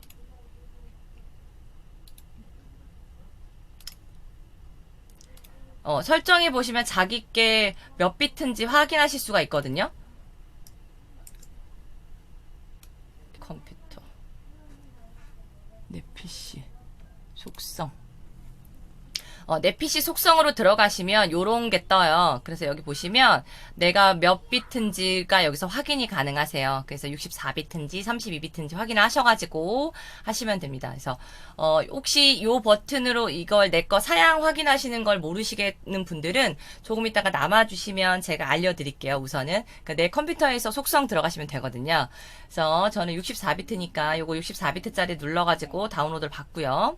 설정해 보시면 자기께 몇 비트인지 확인하실 수가 있거든요. 컴퓨터, 내 PC, 속성. 내 PC 속성으로 들어가시면 요런 게 떠요. 그래서 여기 보시면 내가 몇 비트인지가 여기서 확인이 가능하세요. 그래서 64비트인지 32비트인지 확인을 하셔가지고 하시면 됩니다. 그래서 혹시 요 버튼으로 이걸 내 거 사양 확인하시는 걸 모르시겠는 분들은 조금 이따가 남아주시면 제가 알려드릴게요. 우선은 그러니까 내 컴퓨터에서 속성 들어가시면 되거든요. 그래서 저는 64비트니까 요거 64비트짜리 눌러가지고 다운로드를 받고요.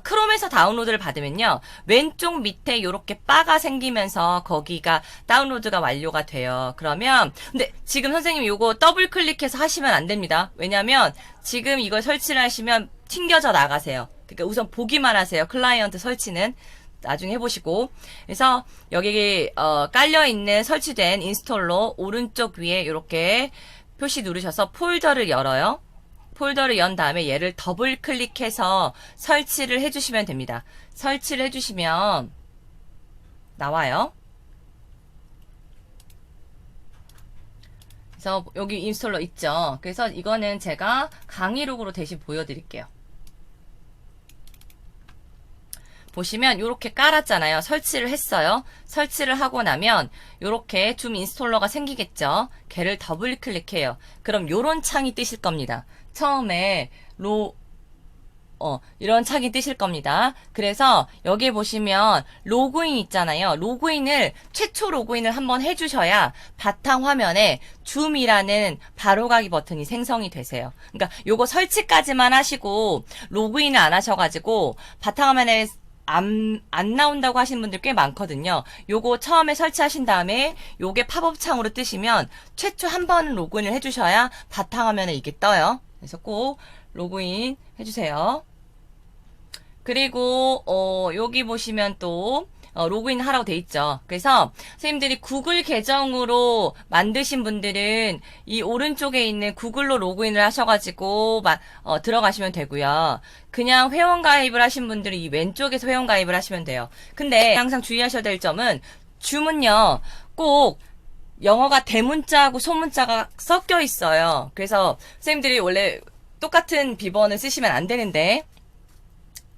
크롬에서 다운로드를 받으면요, 왼쪽 밑에 이렇게 바가 생기면서 거기가 다운로드가 완료가 돼요. 그러면 근데 지금 선생님 요거 더블 클릭해서 하시면 안 됩니다. 왜냐면 지금 이걸 설치를 하시면 튕겨져 나가세요. 그러니까 우선 보기만 하세요. 클라이언트 설치는 나중에 해보시고. 그래서 여기 깔려있는 설치된 인스톨러 오른쪽 위에 이렇게 표시 누르셔서 폴더를 열어요. 폴더를 연 다음에 얘를 더블 클릭해서 설치를 해주시면 됩니다. 설치를 해주시면 나와요. 그래서 여기 인스톨러 있죠. 그래서 이거는 제가 강의록으로 대신 보여드릴게요. 보시면 이렇게 깔았잖아요. 설치를 했어요. 설치를 하고 나면 이렇게 줌 인스톨러가 생기겠죠. 걔를 더블 클릭해요. 그럼 요런 창이 뜨실 겁니다. 처음에 이런 창이 뜨실 겁니다. 그래서 여기 보시면 로그인 있잖아요. 로그인을 최초 로그인을 한번 해주셔야 바탕 화면에 줌이라는 바로가기 버튼이 생성이 되세요. 그러니까 요거 설치까지만 하시고 로그인을 안 하셔가지고 바탕 화면에 안 나온다고 하시는 분들 꽤 많거든요. 요거 처음에 설치하신 다음에 요게 팝업 창으로 뜨시면 최초 한 번은 로그인을 해주셔야 바탕화면에 이게 떠요. 그래서 꼭 로그인 해주세요. 그리고 여기 보시면 또 로그인 하라고 돼 있죠. 그래서 선생님들이 구글 계정으로 만드신 분들은 이 오른쪽에 있는 구글로 로그인을 하셔가지고 들어가시면 되고요. 그냥 회원가입을 하신 분들은 이 왼쪽에서 회원가입을 하시면 돼요. 근데 항상 주의하셔야 될 점은 줌은요, 꼭 영어가 대문자하고 소문자가 섞여 있어요. 그래서 선생님들이 원래 똑같은 비번을 쓰시면 안 되는데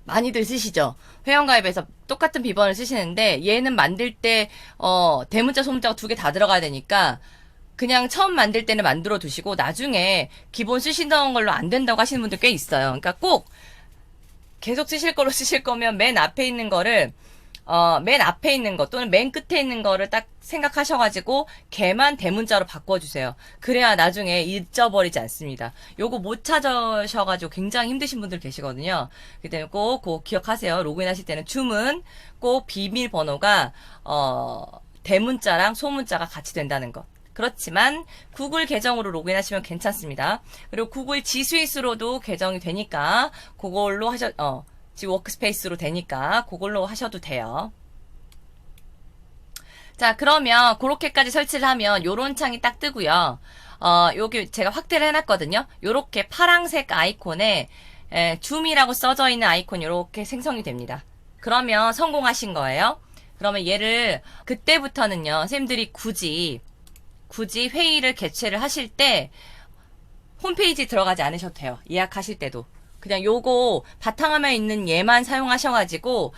많이들 쓰시죠. 회원가입에서 똑같은 비번을 쓰시는데 얘는 만들 때 대문자 소문자가 두 개 다 들어가야 되니까 그냥 처음 만들 때는 만들어 두시고 나중에 기본 쓰시던 걸로 안 된다고 하시는 분들 꽤 있어요. 그러니까 꼭 계속 쓰실 거로 쓰실 거면 맨 앞에 있는 거를 맨 앞에 있는 거 또는 맨 끝에 있는 거를 딱 생각하셔가지고 걔만 대문자로 바꿔주세요. 그래야 나중에 잊어버리지 않습니다. 요거 못 찾으셔가지고 굉장히 힘드신 분들 계시거든요. 그렇기 때문에 꼭 기억하세요. 로그인 하실 때는 줌은 꼭 비밀번호가 대문자랑 소문자가 같이 된다는 거. 그렇지만 구글 계정으로 로그인하시면 괜찮습니다. 그리고 구글 G 스위스로도 계정이 되니까 그걸로 G 워크스페이스로 되니까 그걸로 하셔도 돼요. 자, 그러면 그렇게까지 설치를 하면 요런 창이 딱 뜨고요. 여기 제가 확대를 해놨거든요. 요렇게 파랑색 아이콘에 줌이라고 써져 있는 아이콘이 요렇게 생성이 됩니다. 그러면 성공하신 거예요. 그러면 얘를 그때부터는요, 선생님들이 굳이 회의를 개최를 하실 때 홈페이지 들어가지 않으셔도 돼요. 예약하실 때도. 그냥 요거 바탕화면에 있는 얘만 사용하셔가지고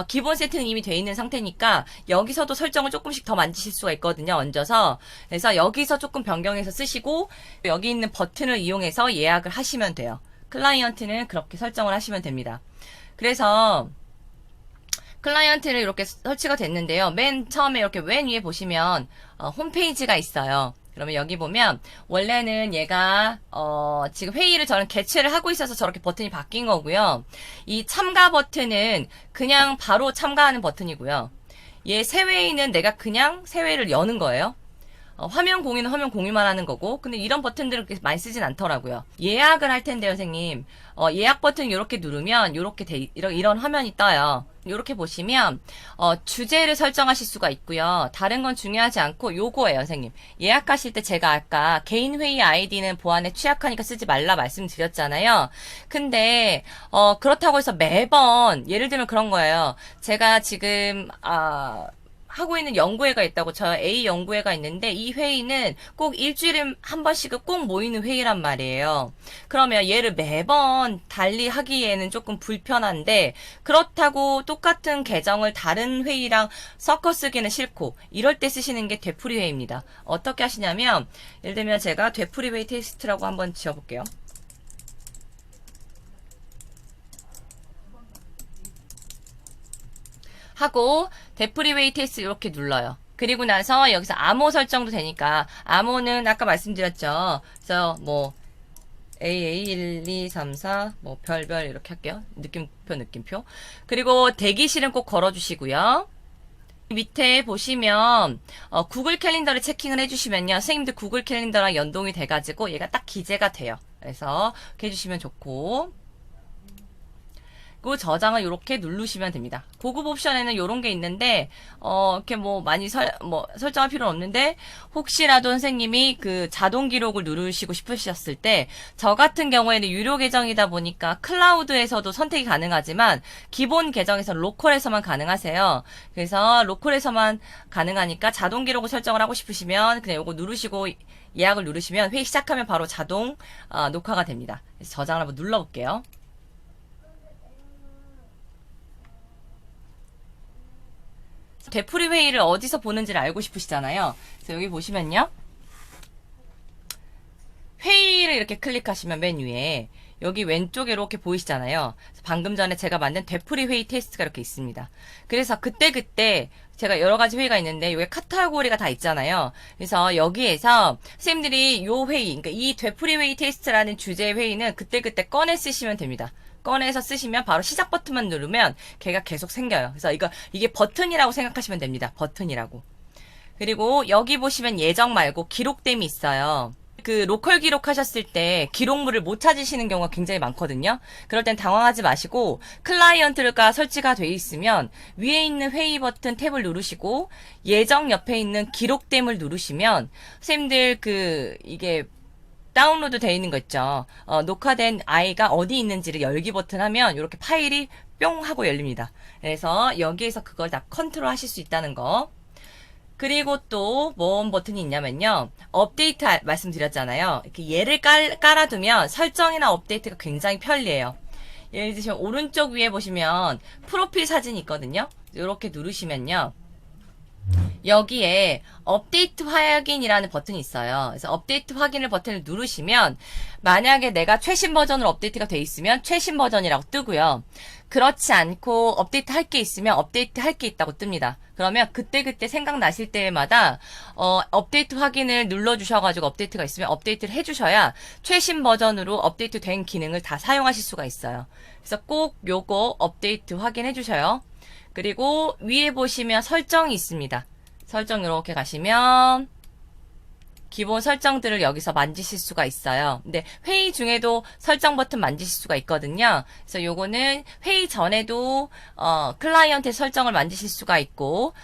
기본 세팅은 이미 돼 있는 상태니까 여기서도 설정을 조금씩 더 만지실 수가 있거든요. 얹어서. 그래서 여기서 조금 변경해서 쓰시고 여기 있는 버튼을 이용해서 예약을 하시면 돼요. 클라이언트는 그렇게 설정을 하시면 됩니다. 그래서 클라이언트는 이렇게 설치가 됐는데요. 맨 처음에 이렇게 맨 위에 보시면 홈페이지가 있어요. 그러면 여기 보면 원래는 얘가 지금 회의를 저는 개최를 하고 있어서 저렇게 버튼이 바뀐 거고요. 이 참가 버튼은 그냥 바로 참가하는 버튼이고요. 얘 새회의는 내가 그냥 새회를 여는 거예요. 화면 공유는 화면 공유만 하는 거고, 근데 이런 버튼들은 그렇게 많이 쓰진 않더라고요. 예약을 할 텐데요, 선생님. 예약 버튼 이렇게 누르면 이렇게 이런 화면이 떠요. 이렇게 보시면 주제를 설정하실 수가 있고요. 다른 건 중요하지 않고 요거예요, 선생님. 예약하실 때 제가 아까 개인 회의 아이디는 보안에 취약하니까 쓰지 말라 말씀드렸잖아요. 근데 그렇다고 해서 매번 예를 들면 그런 거예요. 제가 지금 하고 있는 연구회가 있다고. 저 A 연구회가 있는데 이 회의는 꼭 일주일에 한 번씩은 꼭 모이는 회의란 말이에요. 그러면 얘를 매번 달리 하기에는 조금 불편한데 그렇다고 똑같은 계정을 다른 회의랑 섞어 쓰기는 싫고 이럴 때 쓰시는 게 되풀이 회의입니다. 어떻게 하시냐면 예를 들면 제가 되풀이 회의 테스트라고 한번 지어볼게요. 하고 되프리웨이 테스트 이렇게 눌러요. 그리고 나서 여기서 암호 설정도 되니까 암호는 아까 말씀드렸죠. 그래서 뭐 AA 1, 2, 3, 4 뭐 별별 이렇게 할게요. 느낌표. 그리고 대기실은 꼭 걸어주시고요. 밑에 보시면 구글 캘린더를 체킹을 해주시면요. 선생님들 구글 캘린더랑 연동이 돼가지고 얘가 딱 기재가 돼요. 그래서 이렇게 해주시면 좋고 그 저장을 이렇게 누르시면 됩니다. 고급 옵션에는 이런 게 있는데 이렇게 뭐 많이 설정할 필요는 없는데 혹시라도 선생님이 그 자동 기록을 누르시고 싶으셨을 때 저 같은 경우에는 유료 계정이다 보니까 클라우드에서도 선택이 가능하지만 기본 계정에서 로컬에서만 가능하세요. 그래서 로컬에서만 가능하니까 자동 기록을 설정을 하고 싶으시면 그냥 이거 누르시고 예약을 누르시면 회의 시작하면 바로 자동 녹화가 됩니다. 그래서 저장을 한번 눌러볼게요. 되풀이 회의를 어디서 보는지를 알고 싶으시잖아요. 그래서 여기 보시면요. 회의를 이렇게 클릭하시면 맨 위에 여기 왼쪽에 이렇게 보이시잖아요. 방금 전에 제가 만든 되풀이 회의 테스트가 이렇게 있습니다. 그래서 그때 제가 여러 가지 회의가 있는데 여기 카테고리가 다 있잖아요. 그래서 여기에서 선생님들이 요 회의, 그러니까 이 되풀이 회의 테스트라는 주제의 회의는 그때 꺼내 쓰시면 됩니다. 꺼내서 쓰시면 바로 시작 버튼만 누르면 걔가 계속 생겨요. 그래서 이게 버튼이라고 생각하시면 됩니다. 버튼이라고. 그리고 여기 보시면 예정 말고 기록됨이 있어요. 그 로컬 기록하셨을 때 기록물을 못 찾으시는 경우가 굉장히 많거든요. 그럴 땐 당황하지 마시고 클라이언트가 설치가 돼 있으면 위에 있는 회의 버튼 탭을 누르시고 예정 옆에 있는 기록됨을 누르시면 선생님들 이게 다운로드 되어 있는 거 있죠. 녹화된 아이가 어디 있는지를 열기 버튼 하면 이렇게 파일이 뿅 하고 열립니다. 그래서 여기에서 그걸 다 컨트롤 하실 수 있다는 거. 그리고 또 뭔 버튼이 있냐면요. 업데이트 말씀드렸잖아요. 이렇게 얘를 깔아두면 설정이나 업데이트가 굉장히 편리해요. 예를 들면 오른쪽 위에 보시면 프로필 사진이 있거든요. 이렇게 누르시면요. 여기에 업데이트 확인이라는 버튼이 있어요. 그래서 업데이트 확인을 버튼을 누르시면 만약에 내가 최신 버전으로 업데이트가 돼 있으면 최신 버전이라고 뜨고요. 그렇지 않고 업데이트 할 게 있으면 업데이트 할 게 있다고 뜹니다. 그러면 그때 생각나실 때마다 업데이트 확인을 눌러주셔가지고 업데이트가 있으면 업데이트를 해주셔야 최신 버전으로 업데이트 된 기능을 다 사용하실 수가 있어요. 그래서 꼭 요거 업데이트 확인해 주셔요. 그리고 위에 보시면 설정이 있습니다. 설정 이렇게 가시면 기본 설정들을 여기서 만지실 수가 있어요. 근데 회의 중에도 설정 버튼 만지실 수가 있거든요. 그래서 요거는 회의 전에도 클라이언트의 설정을 만지실 수가 있고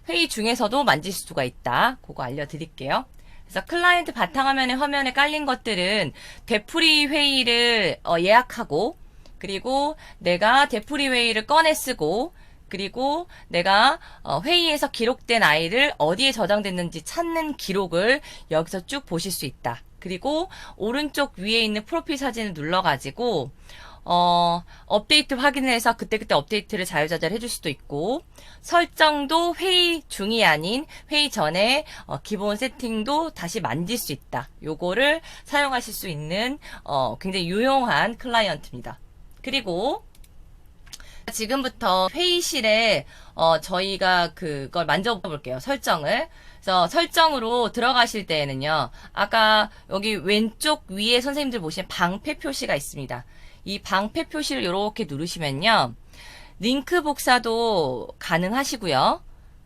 회의 중에서도 만지실 수가 있다. 그거 알려드릴게요. 그래서 클라이언트 바탕화면에 화면에 깔린 것들은 되풀이 회의를 예약하고 그리고 내가 되풀이 회의를 꺼내 쓰고 그리고 내가 회의에서 기록된 아이를 어디에 저장됐는지 찾는 기록을 여기서 쭉 보실 수 있다. 그리고 오른쪽 위에 있는 프로필 사진을 눌러가지고 업데이트 확인을 해서 그때그때 업데이트를 자유자재로 해줄 수도 있고 설정도 회의 중이 아닌 회의 전에 기본 세팅도 다시 만질 수 있다. 요거를 사용하실 수 있는 굉장히 유용한 클라이언트입니다. 그리고 지금부터 회의실에 저희가 그걸 만져볼게요. 설정을. 그래서 설정으로 들어가실 때에는요. 아까 여기 왼쪽 위에 선생님들 보시면 방패 표시가 있습니다. 이 방패 표시를 이렇게 누르시면요. 링크 복사도 가능하시고요.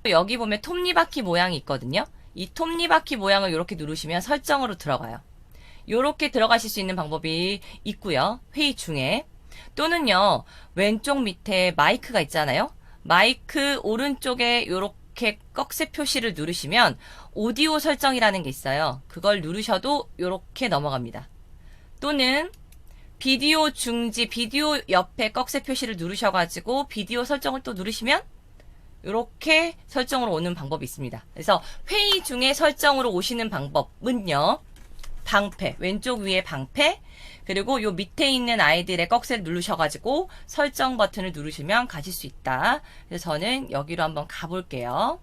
여기 보면 톱니바퀴 모양이 있거든요. 이 톱니바퀴 모양을 이렇게 누르시면 설정으로 들어가요. 이렇게 들어가실 수 있는 방법이 있고요. 회의 중에. 또는요, 왼쪽 밑에 마이크가 있잖아요. 마이크 오른쪽에 이렇게 꺽쇠 표시를 누르시면 오디오 설정이라는 게 있어요. 그걸 누르셔도 이렇게 넘어갑니다. 또는 비디오 중지, 비디오 옆에 꺽쇠 표시를 누르셔가지고 비디오 설정을 또 누르시면 이렇게 설정으로 오는 방법이 있습니다. 그래서 회의 중에 설정으로 오시는 방법은요. 방패, 왼쪽 위에 방패, 그리고 요 밑에 있는 아이들의 꺽쇠를 누르셔가지고 설정 버튼을 누르시면 가실 수 있다. 그래서 저는 여기로 한번 가볼게요.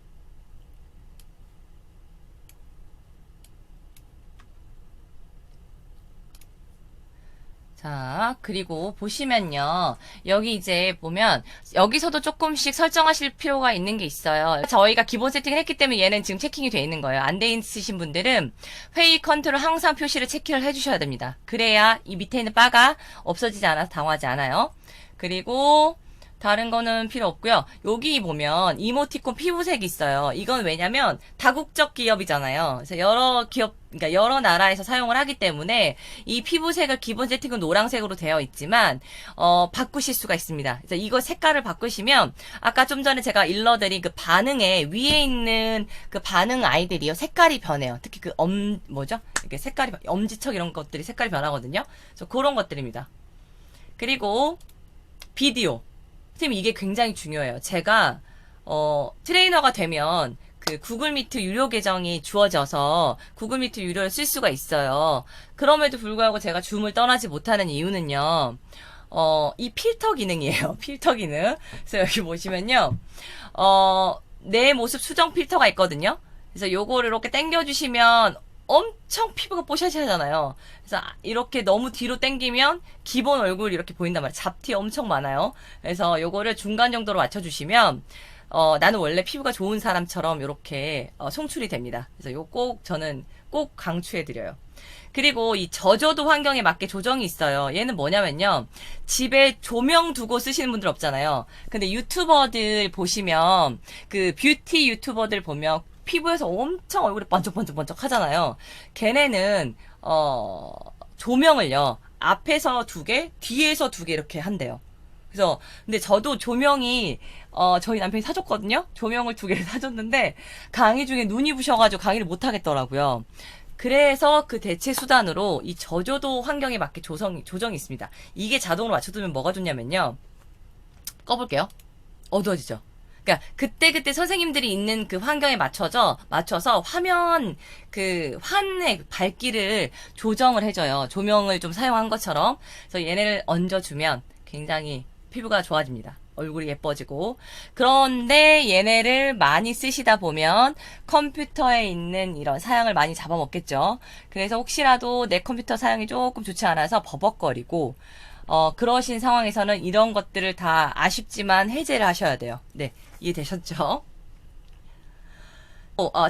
자, 그리고 보시면요. 여기 이제 보면 여기서도 조금씩 설정하실 필요가 있는 게 있어요. 저희가 기본 세팅을 했기 때문에 얘는 지금 체킹이 돼 있는 거예요. 안 돼 있으신 분들은 회의 컨트롤 항상 표시를 체크를 해주셔야 됩니다. 그래야 이 밑에 있는 바가 없어지지 않아서 당황하지 않아요. 그리고 다른 거는 필요 없고요. 여기 보면 이모티콘 피부색이 있어요. 이건 왜냐면 다국적 기업이잖아요. 그래서 여러 기업, 그러니까 여러 나라에서 사용을 하기 때문에 이 피부색을 기본 세팅은 노란색으로 되어 있지만 바꾸실 수가 있습니다. 그래서 이거 색깔을 바꾸시면 아까 좀 전에 제가 일러드린 그 반응에 위에 있는 그 반응 아이들이요. 색깔이 변해요. 특히 그 뭐죠? 이렇게 색깔이 엄지척 이런 것들이 색깔이 변하거든요. 그래서 그런 것들입니다. 그리고 비디오. 선생님 이게 굉장히 중요해요. 제가 트레이너가 되면 그 구글 미트 유료 계정이 주어져서 구글 미트 유료를 쓸 수가 있어요. 그럼에도 불구하고 제가 줌을 떠나지 못하는 이유는요. 이 필터 기능이에요. 필터 기능. 그래서 여기 보시면요. 내 모습 수정 필터가 있거든요. 그래서 요거를 이렇게 당겨주시면 엄청 피부가 뽀샤시하잖아요. 그래서 이렇게 너무 뒤로 당기면 기본 얼굴이 이렇게 보인단 말이에요. 잡티 엄청 많아요. 그래서 요거를 중간 정도로 맞춰주시면 나는 원래 피부가 좋은 사람처럼 이렇게 송출이 됩니다. 그래서 요 저는 꼭 강추해드려요. 그리고 이 저조도 환경에 맞게 조정이 있어요. 얘는 뭐냐면요. 집에 조명 두고 쓰시는 분들 없잖아요. 근데 유튜버들 보시면 그 뷰티 유튜버들 보면 피부에서 엄청 얼굴이 번쩍번쩍번쩍 하잖아요. 걔네는 조명을요. 앞에서 2개, 뒤에서 2개 이렇게 한대요. 그래서 근데 저도 조명이 저희 남편이 사줬거든요. 조명을 2개를 사줬는데 강의 중에 눈이 부셔가지고 강의를 못 하겠더라고요. 그래서 그 대체 수단으로 이 저조도 환경에 맞게 조정이 있습니다. 이게 자동으로 맞춰두면 뭐가 좋냐면요. 꺼볼게요. 어두워지죠. 그러니까 그때 선생님들이 있는 그 환경에 맞춰서 화면 그 환의 밝기를 조정을 해줘요. 조명을 좀 사용한 것처럼. 그래서 얘네를 얹어주면 굉장히 피부가 좋아집니다. 얼굴이 예뻐지고. 그런데 얘네를 많이 쓰시다 보면 컴퓨터에 있는 이런 사양을 많이 잡아먹겠죠. 그래서 혹시라도 내 컴퓨터 사양이 조금 좋지 않아서 버벅거리고 그러신 상황에서는 이런 것들을 다 아쉽지만 해제를 하셔야 돼요. 네, 이해되셨죠?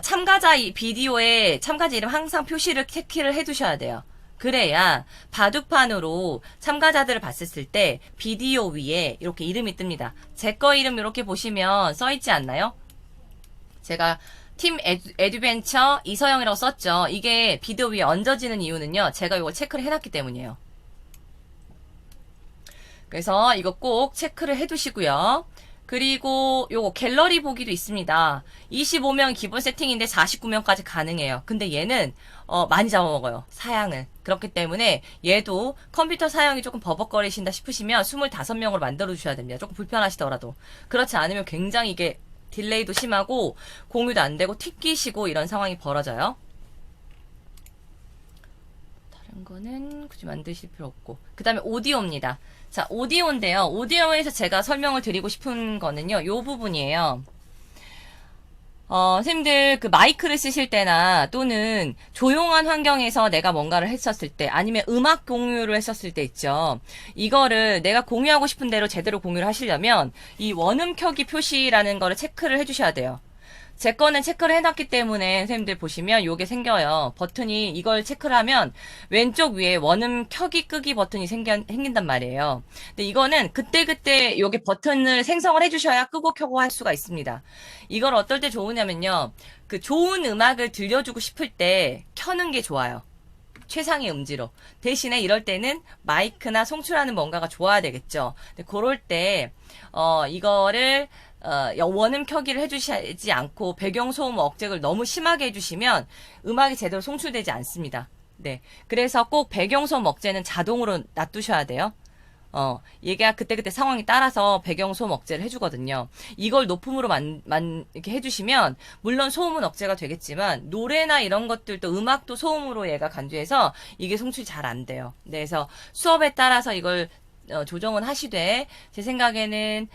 참가자 비디오에 참가자 이름 항상 표시를 체크를 해두셔야 돼요. 그래야 바둑판으로 참가자들을 봤을 때 비디오 위에 이렇게 이름이 뜹니다. 제 거 이름 이렇게 보시면 써있지 않나요? 제가 팀 에듀벤처 이서영이라고 썼죠. 이게 비디오 위에 얹어지는 이유는요. 제가 이걸 체크를 해놨기 때문이에요. 그래서 이거 꼭 체크를 해두시고요. 그리고 요거 갤러리 보기도 있습니다. 25명 기본 세팅인데 49명까지 가능해요. 근데 얘는 많이 잡아먹어요. 사양을. 그렇기 때문에 얘도 컴퓨터 사양이 조금 버벅거리신다 싶으시면 25명으로 만들어 주셔야 됩니다. 조금 불편하시더라도. 그렇지 않으면 굉장히 이게 딜레이도 심하고 공유도 안 되고 튀기시고 이런 상황이 벌어져요. 다른 거는 굳이 만드실 필요 없고. 그 다음에 오디오입니다. 자, 오디오인데요. 오디오에서 제가 설명을 드리고 싶은 거는요. 요 부분이에요. 선생님들 그 마이크를 쓰실 때나 또는 조용한 환경에서 내가 뭔가를 했었을 때 아니면 음악 공유를 했었을 때 있죠. 이거를 내가 공유하고 싶은 대로 제대로 공유를 하시려면 이 원음 켜기 표시라는 거를 체크를 해주셔야 돼요. 제 거는 체크를 해놨기 때문에 선생님들 보시면 요게 생겨요. 버튼이 이걸 체크를 하면 왼쪽 위에 원음 켜기 끄기 버튼이 생긴단 말이에요. 근데 이거는 그때그때 요게 버튼을 생성을 해주셔야 끄고 켜고 할 수가 있습니다. 이걸 어떨 때 좋으냐면요. 그 좋은 음악을 들려주고 싶을 때 켜는 게 좋아요. 최상의 음지로. 대신에 이럴 때는 마이크나 송출하는 뭔가가 좋아야 되겠죠. 근데 그럴 때 이거를 원음 켜기를 해주시지 않고 배경소음 억제를 너무 심하게 해주시면 음악이 제대로 송출되지 않습니다. 네, 그래서 꼭 배경소음 억제는 자동으로 놔두셔야 돼요. 얘가 그때그때 상황에 따라서 배경 소음 억제를 해주거든요. 이걸 높음으로 이렇게 해주시면, 물론 소음은 억제가 되겠지만, 노래나 이런 것들도 음악도 소음으로 얘가 간주해서 이게 송출이 잘 안 돼요. 네, 그래서 수업에 따라서 이걸 조정은 하시되, 제 생각에는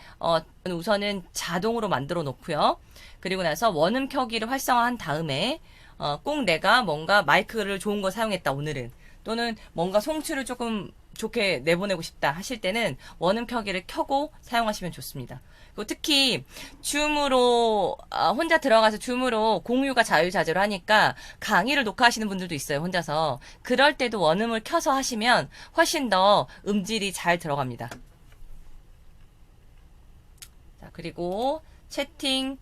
우선은 자동으로 만들어 놓고요. 그리고 나서 원음 켜기를 활성화한 다음에 꼭 내가 뭔가 마이크를 좋은 거 사용했다 오늘은, 또는 뭔가 송출을 조금 좋게 내보내고 싶다 하실 때는 원음 켜기를 켜고 사용하시면 좋습니다. 그리고 특히 줌으로 혼자 들어가서 줌으로 공유가 자유자재로 하니까 강의를 녹화하시는 분들도 있어요, 혼자서. 그럴 때도 원음을 켜서 하시면 훨씬 더 음질이 잘 들어갑니다. 자, 그리고 채팅,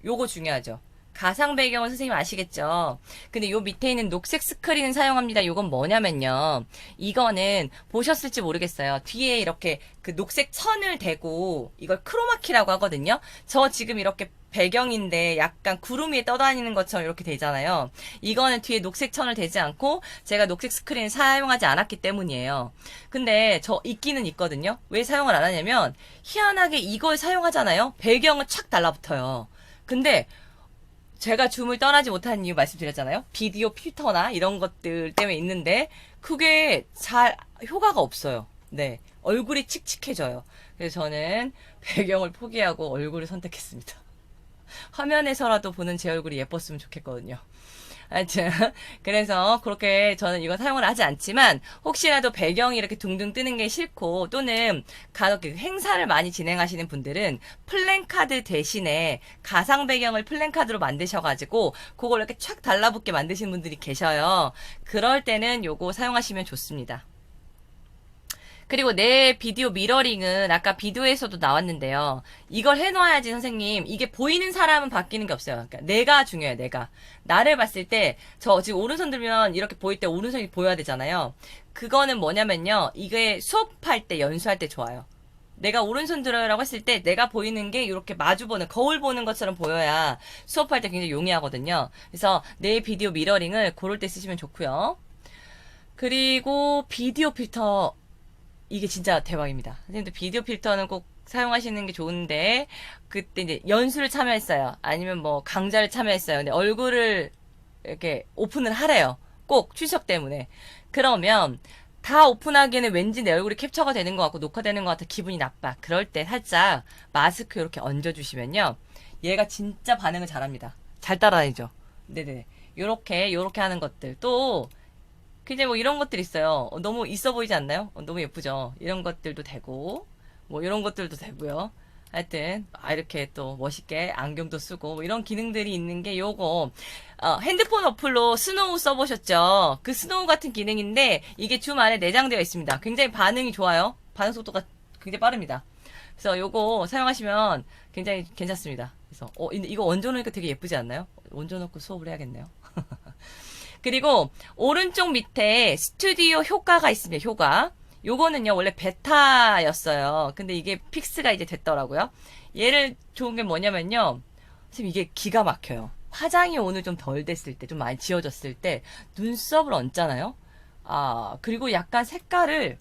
요거 중요하죠. 가상 배경은 선생님 아시겠죠? 근데 요 밑에 있는 녹색 스크린을 사용합니다. 요건 뭐냐면요. 이거는 보셨을지 모르겠어요. 뒤에 이렇게 그 녹색 천을 대고 이걸 크로마키라고 하거든요. 저 지금 이렇게 배경인데 약간 구름 위에 떠다니는 것처럼 이렇게 되잖아요. 이거는 뒤에 녹색 천을 대지 않고 제가 녹색 스크린을 사용하지 않았기 때문이에요. 근데 저 있기는 있거든요. 왜 사용을 안 하냐면 희한하게 이걸 사용하잖아요. 배경은 착 달라붙어요. 근데 제가 줌을 떠나지 못하는 이유 말씀드렸잖아요. 비디오 필터나 이런 것들 때문에 있는데 그게 잘 효과가 없어요. 네, 얼굴이 칙칙해져요. 그래서 저는 배경을 포기하고 얼굴을 선택했습니다. 화면에서라도 보는 제 얼굴이 예뻤으면 좋겠거든요. 하여튼 그래서 그렇게 저는 이거 사용을 하지 않지만, 혹시라도 배경이 이렇게 둥둥 뜨는 게 싫고, 또는 간혹 행사를 많이 진행하시는 분들은 플랜카드 대신에 가상 배경을 플랜카드로 만드셔가지고 그걸 이렇게 촥 달라붙게 만드시는 분들이 계셔요. 그럴 때는 요거 사용하시면 좋습니다. 그리고 내 비디오 미러링은 아까 비디오에서도 나왔는데요. 이걸 해놔야지 선생님, 이게 보이는 사람은 바뀌는 게 없어요. 그러니까 내가 중요해요. 내가 나를 봤을 때 저 지금 오른손 들면 이렇게 보일 때 오른손이 보여야 되잖아요. 그거는 뭐냐면요, 이게 수업할 때 연수할 때 좋아요. 내가 오른손 들어요라고 했을 때 내가 보이는 게 이렇게 마주보는, 거울 보는 것처럼 보여야 수업할 때 굉장히 용이하거든요. 그래서 내 비디오 미러링을 고를 때 쓰시면 좋고요. 그리고 비디오 필터, 이게 진짜 대박입니다. 선생님도 비디오 필터는 꼭 사용하시는 게 좋은데, 그때 이제 연수를 참여했어요. 아니면 뭐 강좌를 참여했어요. 근데 얼굴을 이렇게 오픈을 하래요. 꼭 출석 때문에. 그러면 다 오픈하기에는 왠지 내 얼굴이 캡처가 되는 것 같고 녹화되는 것 같아 기분이 나빠. 그럴 때 살짝 마스크 이렇게 얹어주시면요, 얘가 진짜 반응을 잘합니다. 잘 따라다니죠. 네네. 요렇게 하는 것들. 또 굉장히 뭐 이런 것들 있어요. 너무 있어 보이지 않나요? 너무 예쁘죠? 이런 것들도 되고, 뭐 이런 것들도 되고요. 하여튼, 이렇게 또 멋있게 안경도 쓰고, 뭐 이런 기능들이 있는 게 요거, 핸드폰 어플로 스노우 써보셨죠? 그 스노우 같은 기능인데, 이게 줌 안에 내장되어 있습니다. 굉장히 반응이 좋아요. 반응 속도가 굉장히 빠릅니다. 그래서 요거 사용하시면 굉장히 괜찮습니다. 그래서, 이거 얹어놓으니까 되게 예쁘지 않나요? 얹어놓고 수업을 해야겠네요. 그리고 오른쪽 밑에 스튜디오 효과가 있습니다. 효과. 요거는요, 원래 베타였어요. 근데 이게 픽스가 이제 됐더라고요. 얘를 좋은 게 뭐냐면요, 선생님 이게 기가 막혀요. 화장이 오늘 좀 덜 됐을 때, 좀 많이 지워졌을 때 눈썹을 얹잖아요. 그리고 약간 색깔을요,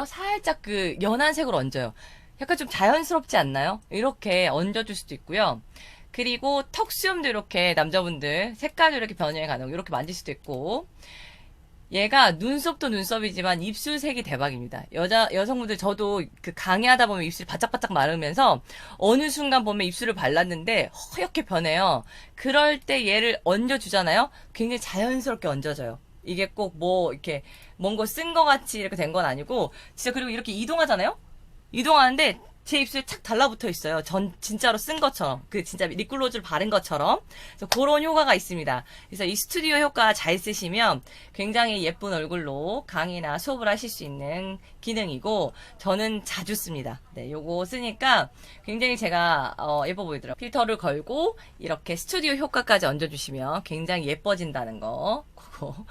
살짝 그 연한 색으로 얹어요. 약간 좀 자연스럽지 않나요? 이렇게 얹어줄 수도 있고요. 그리고 턱수염도 이렇게 남자분들 색깔도 이렇게 변형이 가능하고 이렇게 만질 수도 있고, 얘가 눈썹도 눈썹이지만 입술색이 대박입니다. 여성분들, 저도 그 강의하다 보면 입술이 바짝바짝 마르면서 어느 순간 보면 입술을 발랐는데 허옇게 변해요. 그럴 때 얘를 얹어주잖아요. 굉장히 자연스럽게 얹어져요. 이게 꼭 뭐 이렇게 뭔가 쓴 거 같이 이렇게 된 건 아니고, 진짜. 그리고 이렇게 이동하잖아요. 이동하는데 제 입술에 착 달라붙어 있어요. 진짜로 쓴 것처럼. 진짜 립글로즈를 바른 것처럼. 그래서 그런 효과가 있습니다. 그래서 이 스튜디오 효과 잘 쓰시면 굉장히 예쁜 얼굴로 강의나 수업을 하실 수 있는 기능이고, 저는 자주 씁니다. 네, 요거 쓰니까 굉장히 제가, 예뻐 보이더라고요. 필터를 걸고 이렇게 스튜디오 효과까지 얹어주시면 굉장히 예뻐진다는 거. 그거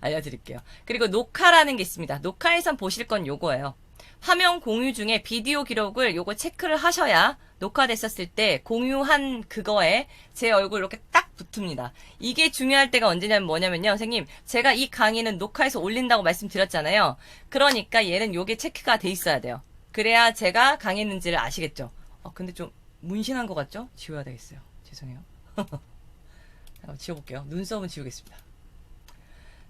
알려드릴게요. 그리고 녹화라는 게 있습니다. 녹화에선 보실 건 요거예요. 화면 공유 중에 비디오 기록을 요거 체크를 하셔야 녹화됐었을 때 공유한 그거에 제 얼굴 이렇게 딱 붙습니다. 이게 중요할 때가 언제냐면 뭐냐면요. 선생님, 제가 이 강의는 녹화해서 올린다고 말씀드렸잖아요. 그러니까 얘는 요게 체크가 돼 있어야 돼요. 그래야 제가 강의했는지를 아시겠죠. 근데 좀 문신한 것 같죠? 지워야 되겠어요. 죄송해요. 지워볼게요. 눈썹은 지우겠습니다.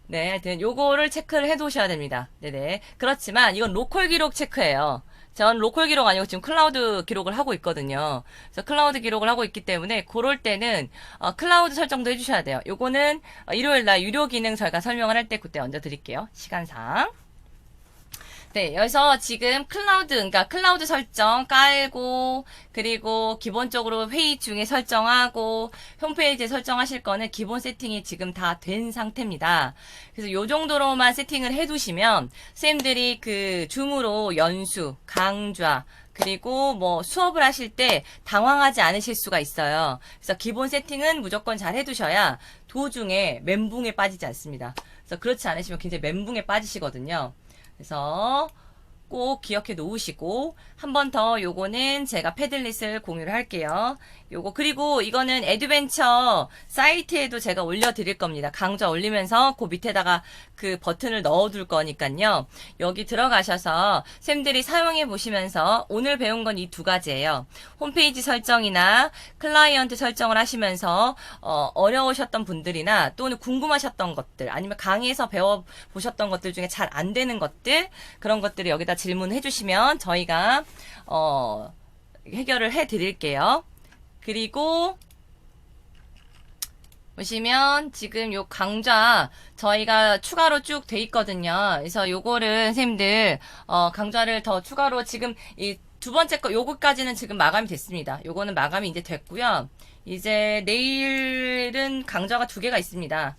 네, 하여튼 요거를 체크를 해 두셔야 됩니다. 네네. 그렇지만 이건 로컬 기록 체크예요. 전 로컬 기록 아니고 지금 클라우드 기록을 하고 있거든요. 그래서 클라우드 기록을 하고 있기 때문에 그럴 때는 클라우드 설정도 해주셔야 돼요. 요거는 일요일 날 유료 기능 저희가 설명을 할 때 그때 얹어 드릴게요. 시간상. 네, 여기서 지금 그러니까 클라우드 설정 깔고, 그리고 기본적으로 회의 중에 설정하고, 홈페이지에 설정하실 거는 기본 세팅이 지금 다 된 상태입니다. 그래서 요 정도로만 세팅을 해두시면, 쌤들이 그 줌으로 연수, 강좌, 그리고 뭐 수업을 하실 때 당황하지 않으실 수가 있어요. 그래서 기본 세팅은 무조건 잘 해두셔야 도중에 멘붕에 빠지지 않습니다. 그래서 그렇지 않으시면 굉장히 멘붕에 빠지시거든요. 그래서 꼭 기억해 놓으시고 한 번 더 요거는 제가 패들릿을 공유를 할게요. 요거 그리고 이거는 애드벤처 사이트에도 제가 올려드릴 겁니다. 강좌 올리면서 그 밑에다가 그 버튼을 넣어둘 거니까요. 여기 들어가셔서 쌤들이 사용해 보시면서 오늘 배운 건 이 두 가지예요. 홈페이지 설정이나 클라이언트 설정을 하시면서 어려우셨던 분들이나 또는 궁금하셨던 것들 아니면 강의에서 배워보셨던 것들 중에 잘 안 되는 것들 그런 것들을 여기다 질문해 주시면 저희가 해결을 해 드릴게요. 그리고 보시면 지금 요 강좌 저희가 추가로 쭉 돼 있거든요. 그래서 요거를 선생님들 강좌를 더 추가로 지금 이 두 번째 거 요거까지는 지금 마감이 됐습니다. 요거는 마감이 이제 됐고요. 이제 내일은 강좌가 두 개가 있습니다.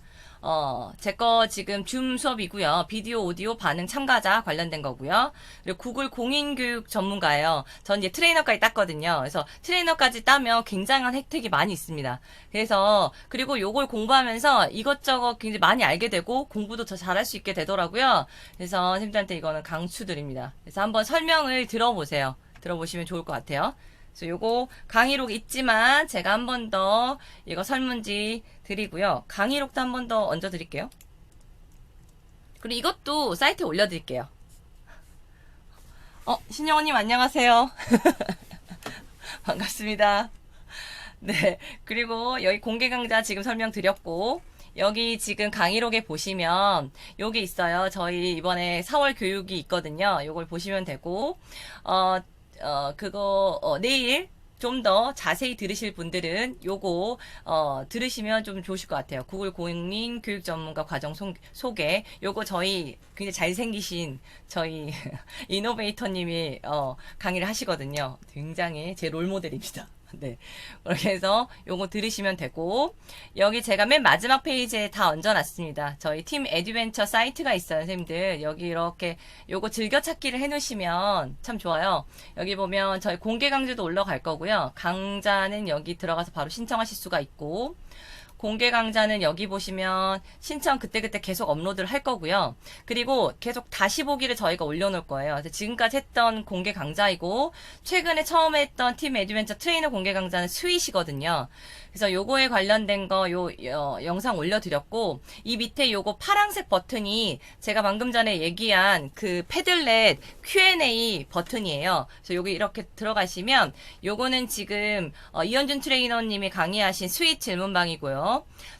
제 거 지금 줌 수업이고요. 비디오, 오디오, 반응 참가자 관련된 거고요. 그리고 구글 공인교육 전문가예요. 전 이제 트레이너까지 땄거든요. 그래서 트레이너까지 따면 굉장한 혜택이 많이 있습니다. 그래서 그리고 요걸 공부하면서 이것저것 굉장히 많이 알게 되고 공부도 더 잘할 수 있게 되더라고요. 그래서 선생님들한테 이거는 강추드립니다. 그래서 한번 설명을 들어보세요. 들어보시면 좋을 것 같아요. 그래서 요거 강의록 있지만 제가 한 번 더 이거 설문지 드리고요. 강의록도 한 번 더 얹어 드릴게요. 그리고 이것도 사이트에 올려 드릴게요. 신영원님 안녕하세요. 반갑습니다. 네. 그리고 여기 공개 강좌 지금 설명드렸고 여기 지금 강의록에 보시면 여기 있어요. 저희 이번에 4월 교육이 있거든요. 요걸 보시면 되고 내일 좀 더 자세히 들으실 분들은 요거 들으시면 좀 좋으실 것 같아요. 구글 공인 교육 전문가 과정 소개. 요거 저희 굉장히 잘생기신 저희 이노베이터님이 강의를 하시거든요. 굉장히 제 롤모델입니다. 네. 그렇게 해서 요거 들으시면 되고, 여기 제가 맨 마지막 페이지에 다 얹어놨습니다. 저희 팀 애드벤처 사이트가 있어요, 선생님들. 여기 이렇게 요거 즐겨찾기를 해놓으시면 참 좋아요. 여기 보면 저희 공개 강좌도 올라갈 거고요. 강좌는 여기 들어가서 바로 신청하실 수가 있고, 공개 강좌는 여기 보시면 신청 그때그때 계속 업로드를 할 거고요. 그리고 계속 다시 보기를 저희가 올려놓을 거예요. 그래서 지금까지 했던 공개 강좌이고 최근에 처음 했던 팀 애드벤처 트레이너 공개 강좌는 스윗이거든요. 그래서 요거에 관련된 거 영상 올려드렸고 이 밑에 요거 파란색 버튼이 제가 방금 전에 얘기한 그 패들렛 Q&A 버튼이에요. 그래서 여기 이렇게 들어가시면 요거는 지금 이현준 트레이너님이 강의하신 스윗 질문방이고요.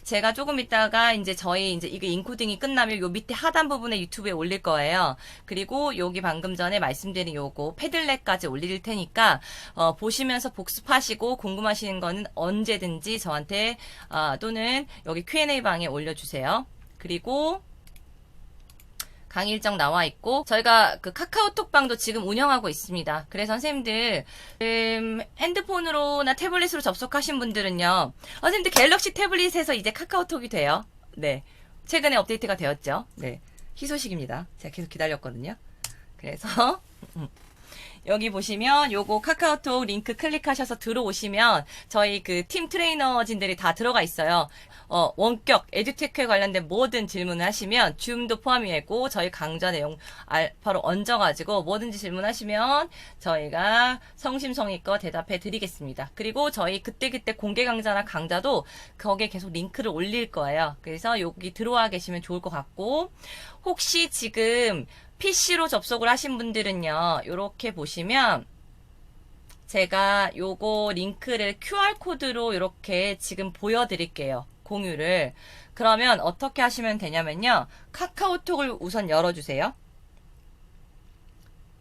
제가 조금 있다가 이제 저희 이제 이게 인코딩이 끝나면 요 밑에 하단 부분에 유튜브에 올릴 거예요. 그리고 여기 방금 전에 말씀드린 요거 패들렛까지 올릴 테니까 보시면서 복습하시고 궁금하신 거는 언제든지 저한테 또는 여기 Q&A 방에 올려주세요. 그리고 강의 일정 나와 있고 저희가 그 카카오톡 방도 지금 운영하고 있습니다. 그래서 선생님들 핸드폰으로나 태블릿으로 접속하신 분들은요. 선생님들 갤럭시 태블릿에서 이제 카카오톡이 돼요. 네, 최근에 업데이트가 되었죠. 네, 희소식입니다. 제가 계속 기다렸거든요. 그래서 여기 보시면 요거 카카오톡 링크 클릭하셔서 들어오시면 저희 그 팀 트레이너진들이 다 들어가 있어요. 원격 에듀테크에 관련된 모든 질문을 하시면 줌도 포함이고 저희 강좌 내용 바로 얹어가지고 뭐든지 질문하시면 저희가 성심성의껏 대답해 드리겠습니다. 그리고 저희 그때그때 공개 강좌나 강좌도 거기에 계속 링크를 올릴 거예요. 그래서 여기 들어와 계시면 좋을 것 같고, 혹시 지금 PC로 접속을 하신 분들은요, 요렇게 보시면 제가 요거 링크를 QR코드로 이렇게 지금 보여드릴게요. 공유를. 그러면 어떻게 하시면 되냐면요. 카카오톡을 우선 열어주세요.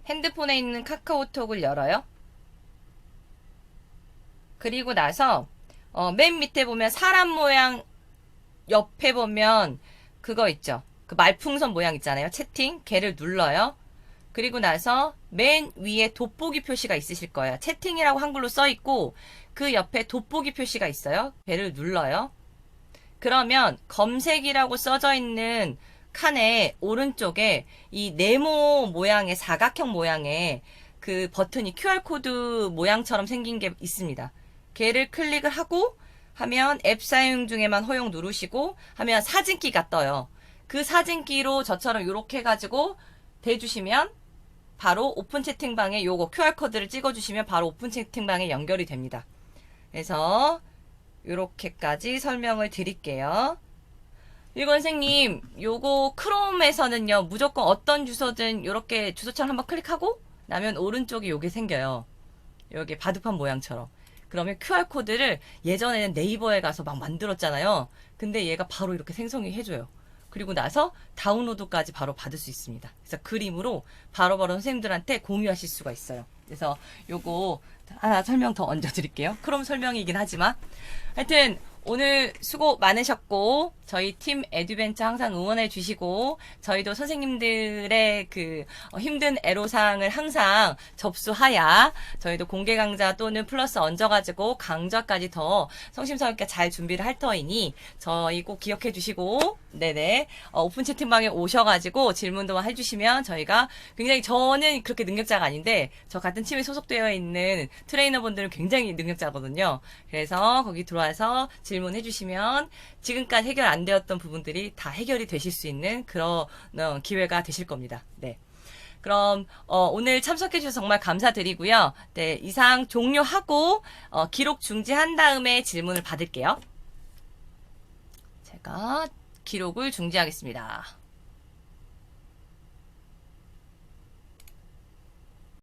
핸드폰에 있는 카카오톡을 열어요. 그리고 나서 맨 밑에 보면 사람 모양 옆에 보면 그거 있죠. 그 말풍선 모양 있잖아요. 채팅. 걔를 눌러요. 그리고 나서 맨 위에 돋보기 표시가 있으실 거예요. 채팅이라고 한글로 써 있고 그 옆에 돋보기 표시가 있어요. 걔를 눌러요. 그러면 검색이라고 써져 있는 칸의 오른쪽에 이 네모 모양의 사각형 모양의 그 버튼이 QR코드 모양처럼 생긴 게 있습니다. 걔를 클릭을 하고 하면 앱 사용 중에만 허용 누르시고 하면 사진기가 떠요. 그 사진기로 저처럼 이렇게 해가지고 대주시면 바로 오픈 채팅방에 요거 QR코드를 찍어주시면 바로 오픈 채팅방에 연결이 됩니다. 그래서 요렇게까지 설명을 드릴게요. 일고 선생님, 요거 크롬에서는요, 무조건 어떤 주소든 요렇게 주소창 한번 클릭하고 나면 오른쪽에 요게 생겨요. 여기 바둑판 모양처럼. 그러면 QR코드를 예전에는 네이버에 가서 막 만들었잖아요. 근데 얘가 바로 이렇게 생성이 해줘요. 그리고 나서 다운로드까지 바로 받을 수 있습니다. 그래서 그림으로 바로바로 선생님들한테 공유하실 수가 있어요. 그래서 요거 하나 설명 더 얹어 드릴게요. 크롬 설명이긴 하지만. 하여튼 오늘 수고 많으셨고 저희 팀 에듀벤처 항상 응원해 주시고 저희도 선생님들의 그 힘든 애로사항을 항상 접수하야 저희도 공개 강좌 또는 플러스 얹어가지고 강좌까지 더 성심성의껏 잘 준비를 할 터이니 저희 꼭 기억해 주시고 네네 오픈 채팅방에 오셔가지고 질문도 해주시면 저희가 굉장히 저는 그렇게 능력자가 아닌데 저 같은 팀에 소속되어 있는 트레이너분들은 굉장히 능력자거든요. 그래서 거기 들어와서 질문해 주시면 지금까지 해결 안 되었던 부분들이 다 해결이 되실 수 있는 그런 기회가 되실 겁니다. 네. 그럼 오늘 참석해 주셔서 정말 감사드리고요. 네, 이상 종료하고 기록 중지한 다음에 질문을 받을게요. 제가 기록을 중지하겠습니다.